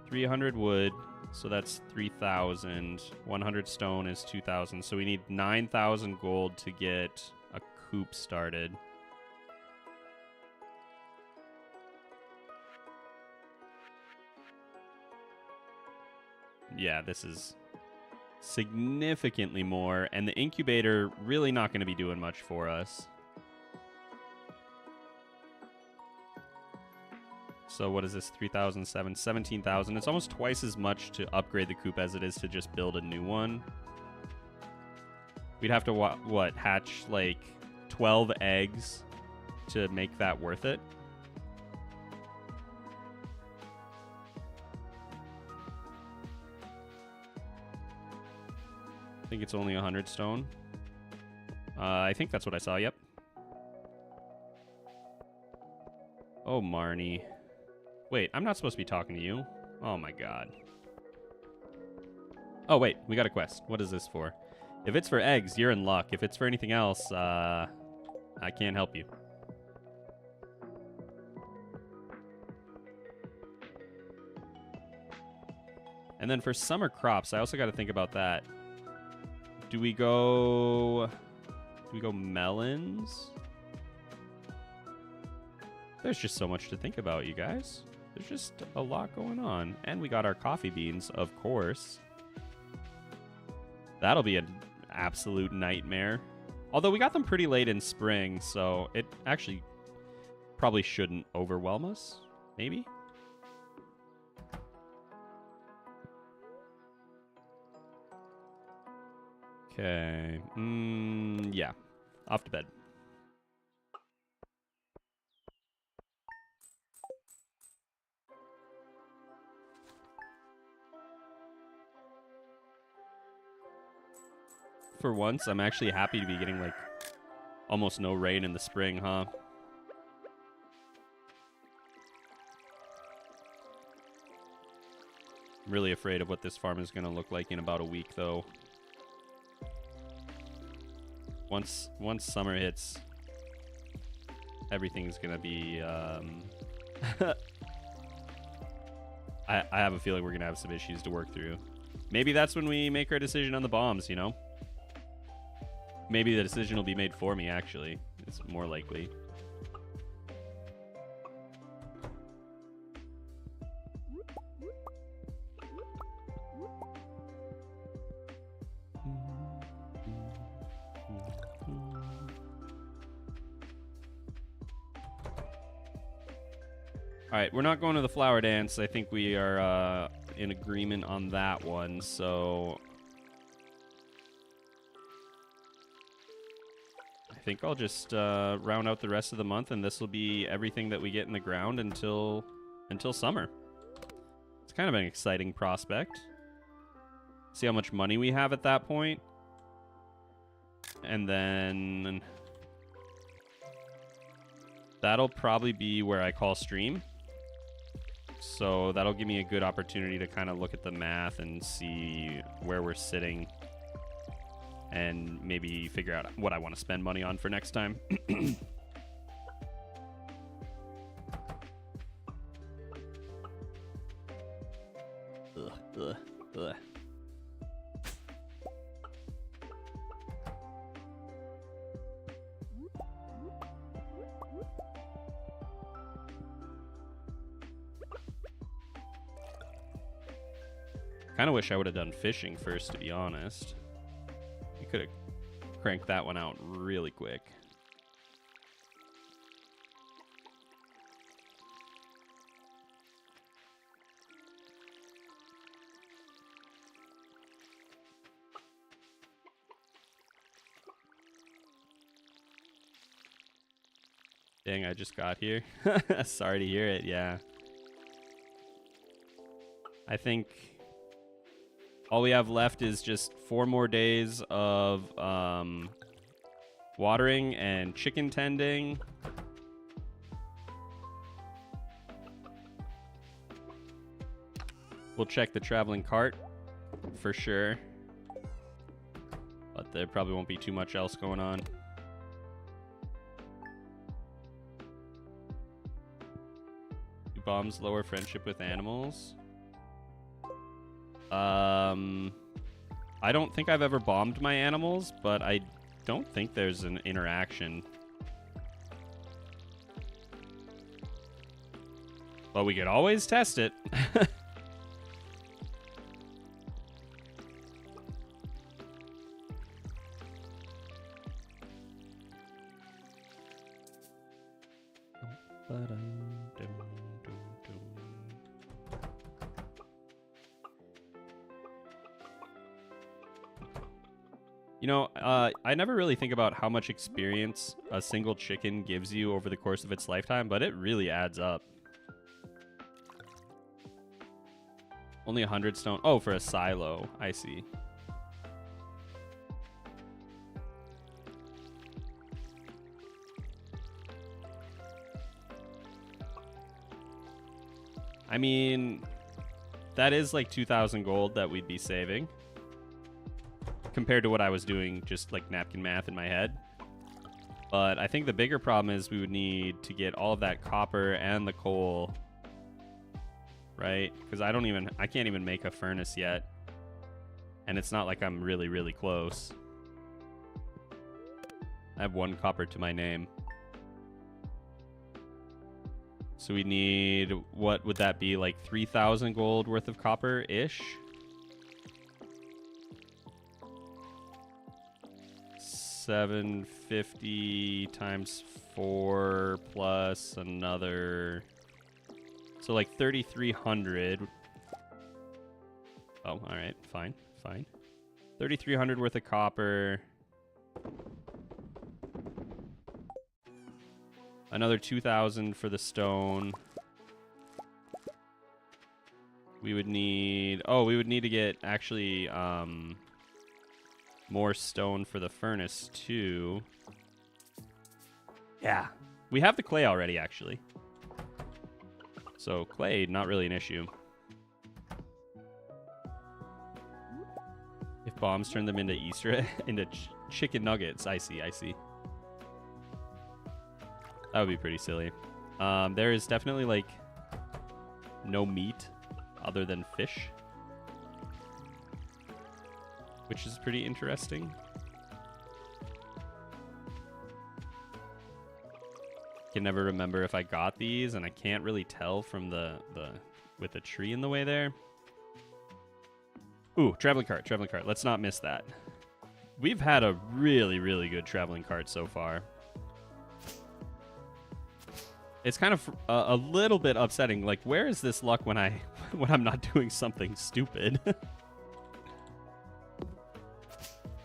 300 wood, so that's 3,000. 100 stone is 2,000. So we need 9,000 gold to get a coop started. Yeah, this is significantly more, and the incubator really not going to be doing much for us. So what is this? 3,007, 17,000. It's almost twice as much to upgrade the coop as it is to just build a new one. We'd have to, what hatch like 12 eggs to make that worth it. I think it's only 100 stone. I think that's what I saw, yep. Oh, Marnie. Wait, I'm not supposed to be talking to you. Oh my god. Oh wait, we got a quest. What is this for? If it's for eggs, you're in luck. If it's for anything else, I can't help you. And then for summer crops, I also got to think about that. Do we go melons? There's just so much to think about, you guys. There's just a lot going on. And we got our coffee beans, of course. That'll be an absolute nightmare. Although we got them pretty late in spring, so it actually probably shouldn't overwhelm us. Maybe? Okay. Yeah. Off to bed. For once, I'm actually happy to be getting, like, almost no rain in the spring, huh? I'm really afraid of what this farm is going to look like in about a week, though. Once summer hits, everything's going to be... I have a feeling we're going to have some issues to work through. Maybe that's when we make our decision on the bombs, you know? Maybe the decision will be made for me, actually. It's more likely. All right, we're not going to the flower dance. I think we are in agreement on that one, so... I think I'll just round out the rest of the month, and this will be everything that we get in the ground until summer. It's kind of an exciting prospect. See how much money we have at that point. And then... that'll probably be where I call stream. So that'll give me a good opportunity to kind of look at the math and see where we're sitting. And maybe figure out what I want to spend money on for next time. Ugh. Kind of wish I would have done fishing first, to be honest. We could have cranked that one out really quick. Dang, I just got here. Sorry to hear it, yeah. I think all we have left is just 4 more days of watering and chicken tending. We'll check the traveling cart for sure. But there probably won't be too much else going on. Do bombs lower friendship with animals? I don't think I've ever bombed my animals, but I don't think there's an interaction. But we could always test it. You know, I never really think about how much experience a single chicken gives you over the course of its lifetime, but it really adds up. Only 100 stone. Oh, for a silo. I see. I mean, that is like 2,000 gold that we'd be saving. Compared to what I was doing, just like napkin math in my head. But I think the bigger problem is we would need to get all of that copper and the coal, right? Because I can't even make a furnace yet. And it's not like I'm really, really close. I have 1 copper to my name. So we need, what would that be, like 3,000 gold worth of copper-ish? 750 times 4 plus another, so like 3,300. Oh, all right, fine. 3,300 worth of copper. Another 2,000 for the stone. We would need, we would need to get actually more stone for the furnace too. Yeah, we have the clay already actually. So clay, not really an issue. If bombs turn them into into chicken nuggets, I see. That would be pretty silly. There is definitely like no meat other than fish, which is pretty interesting. Can never remember if I got these, and I can't really tell from with the tree in the way there. Ooh, traveling cart. Let's not miss that. We've had a really, really good traveling cart so far. It's kind of a little bit upsetting. Like, where is this luck when I'm not doing something stupid?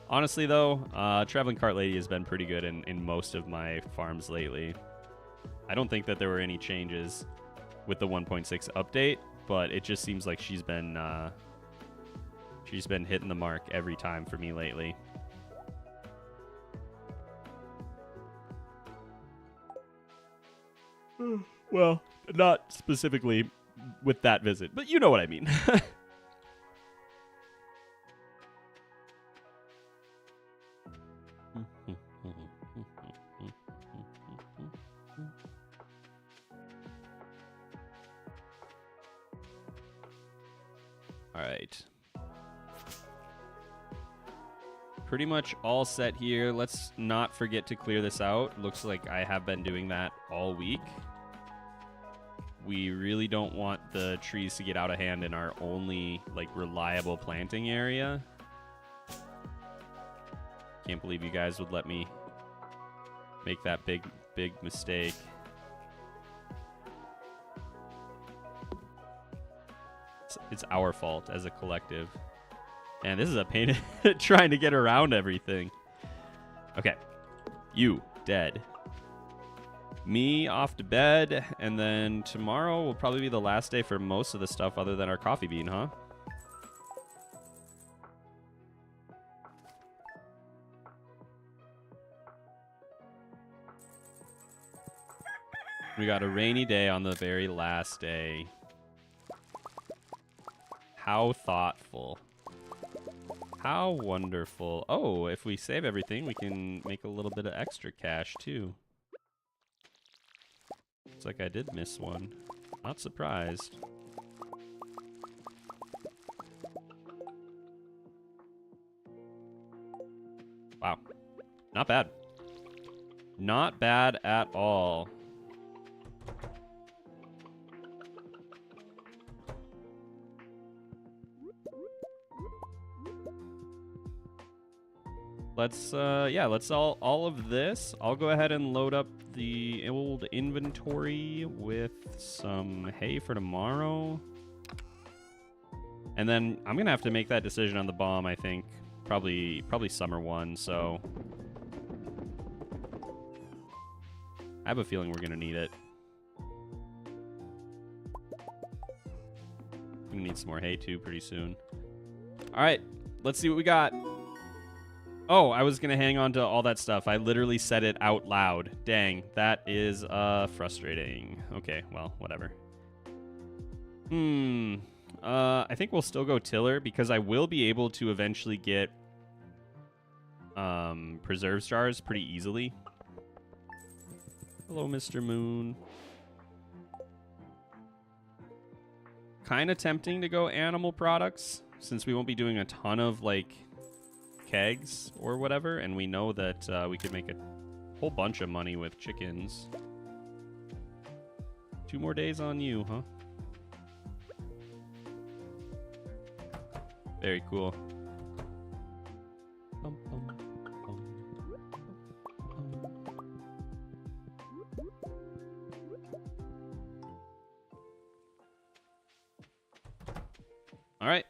Honestly, though, traveling cart lady has been pretty good in most of my farms lately. I don't think that there were any changes with the 1.6 update, but it just seems like she's been hitting the mark every time for me lately. Well, not specifically with that visit, but you know what I mean. All right. Pretty much all set here. Let's not forget to clear this out. Looks like I have been doing that all week. We really don't want the trees to get out of hand in our only like reliable planting area. Can't believe you guys would let me make that big mistake. It's our fault as a collective. And this is a pain trying to get around everything. Okay. You, dead. Me off to bed, and then tomorrow will probably be the last day for most of the stuff other than our coffee bean, huh? We got a rainy day on the very last day. How thoughtful. How wonderful. Oh, if we save everything, we can make a little bit of extra cash, too. Looks like I did miss one. Not surprised. Wow. Not bad. Not bad at all. Let's all of this. I'll go ahead and load up the old inventory with some hay for tomorrow. And then I'm gonna have to make that decision on the bomb, I think. Probably summer one, so I have a feeling we're gonna need it. I'm gonna need some more hay too pretty soon. Alright, let's see what we got. Oh, I was going to hang on to all that stuff. I literally said it out loud. Dang, that is frustrating. Okay, well, whatever. I think we'll still go tiller because I will be able to eventually get preserve stars pretty easily. Hello, Mr. Moon. Kind of tempting to go animal products since we won't be doing a ton of, like, kegs or whatever, and we know that we could make a whole bunch of money with chickens. 2 more days on you, huh? Very cool. All right,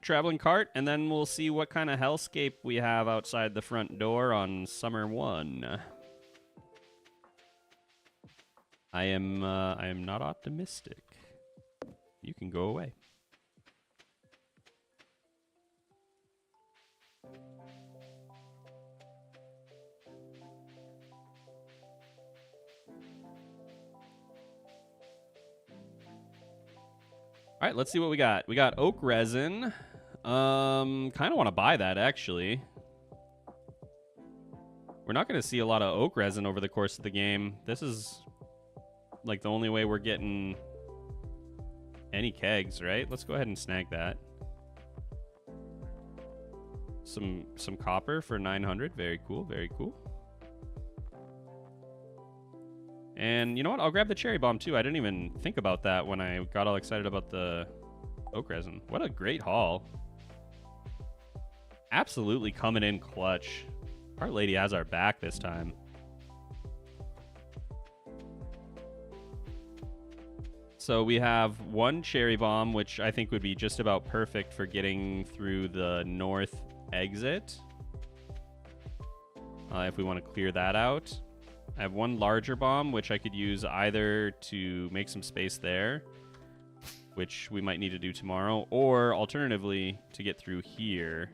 traveling cart, and then we'll see what kind of hellscape we have outside the front door on summer 1. I am not optimistic. You can go away. All right, let's see what we got. We got oak resin. Kind of want to buy that, actually. We're not going to see a lot of oak resin over the course of the game. This is like the only way we're getting any kegs, right? Let's go ahead and snag that. Some copper for 900. Very cool, very cool. And you know what? I'll grab the cherry bomb too. I didn't even think about that when I got all excited about the oak resin. What a great haul. Absolutely coming in clutch. Our lady has our back this time. So we have 1 cherry bomb, which I think would be just about perfect for getting through the north exit. If we want to clear that out. I have 1 larger bomb, which I could use either to make some space there, which we might need to do tomorrow, or alternatively to get through here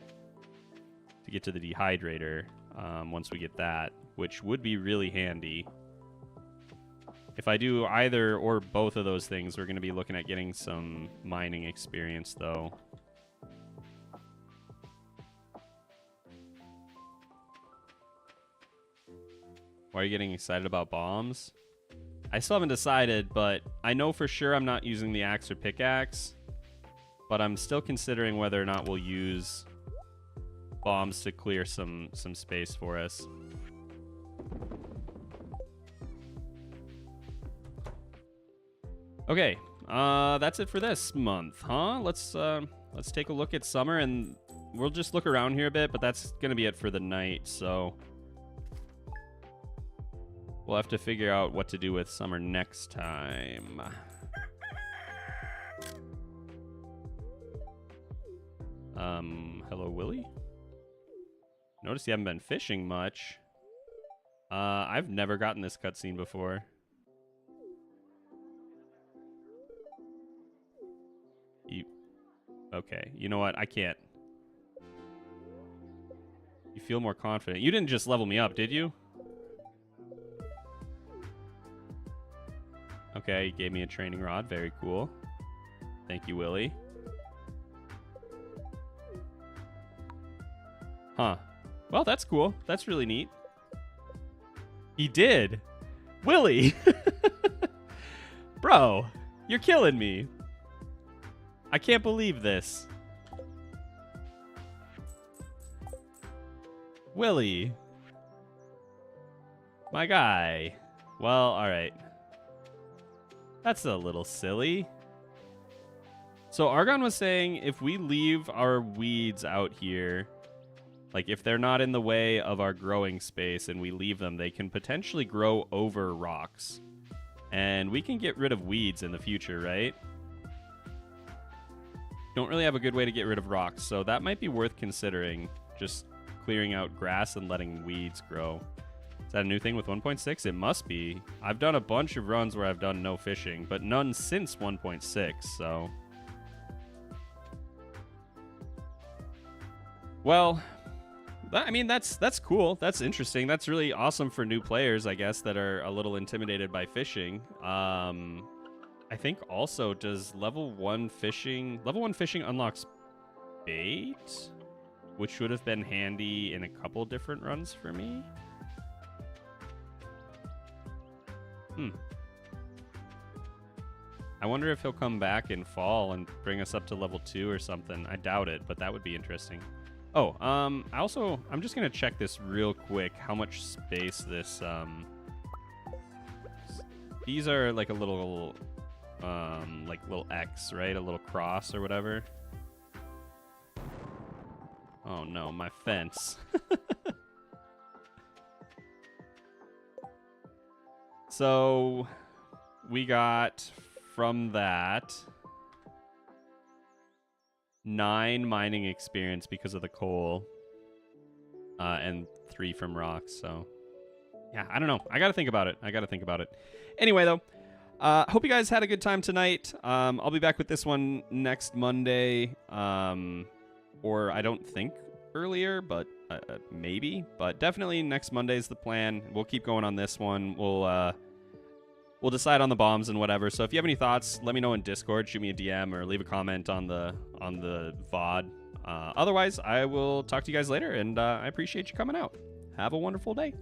to get to the dehydrator once we get that, which would be really handy. If I do either or both of those things, we're going to be looking at getting some mining experience, though. Why are you getting excited about bombs? I still haven't decided, but I know for sure I'm not using the axe or pickaxe. But I'm still considering whether or not we'll use bombs to clear some space for us. Okay, that's it for this month, huh? Let's take a look at summer, and we'll just look around here a bit, but that's gonna be it for the night, so we'll have to figure out what to do with summer next time. Hello, Willie? Notice you haven't been fishing much. I've never gotten this cutscene before. Okay, you know what? I can't. You feel more confident. You didn't just level me up, did you? Okay, you gave me a training rod. Very cool. Thank you, Willie. Huh. Well, that's cool. That's really neat. He did. Willie! Bro, you're killing me. I can't believe this. Willie. My guy. Well, alright. That's a little silly. So Argon was saying if we leave our weeds out here, like if they're not in the way of our growing space and we leave them, they can potentially grow over rocks. And we can get rid of weeds in the future, right? Don't really have a good way to get rid of rocks, so that might be worth considering. Just clearing out grass and letting weeds grow. Is that a new thing with 1.6? It must be. I've done a bunch of runs where I've done no fishing, but none since 1.6, so... Well, I mean, that's cool. That's interesting. That's really awesome for new players, I guess, that are a little intimidated by fishing. I think also, does level 1 fishing unlocks bait? Which would have been handy in a couple different runs for me. I wonder if he'll come back in fall and bring us up to level 2 or something. I doubt it, but that would be interesting. Oh, I'm just gonna check this real quick. How much space this these are like a little like little X, right? A little cross or whatever. Oh no, my fence. So we got from that 9 mining experience because of the coal, and 3 from rocks. So yeah, I don't know. I gotta think about it. Anyway, though, hope you guys had a good time tonight. I'll be back with this one next Monday, or I don't think earlier, but maybe. But definitely next Monday is the plan. We'll keep going on this one. We'll decide on the bombs and whatever. So if you have any thoughts, let me know in Discord. Shoot me a DM or leave a comment on the VOD. Otherwise, I will talk to you guys later, and I appreciate you coming out. Have a wonderful day.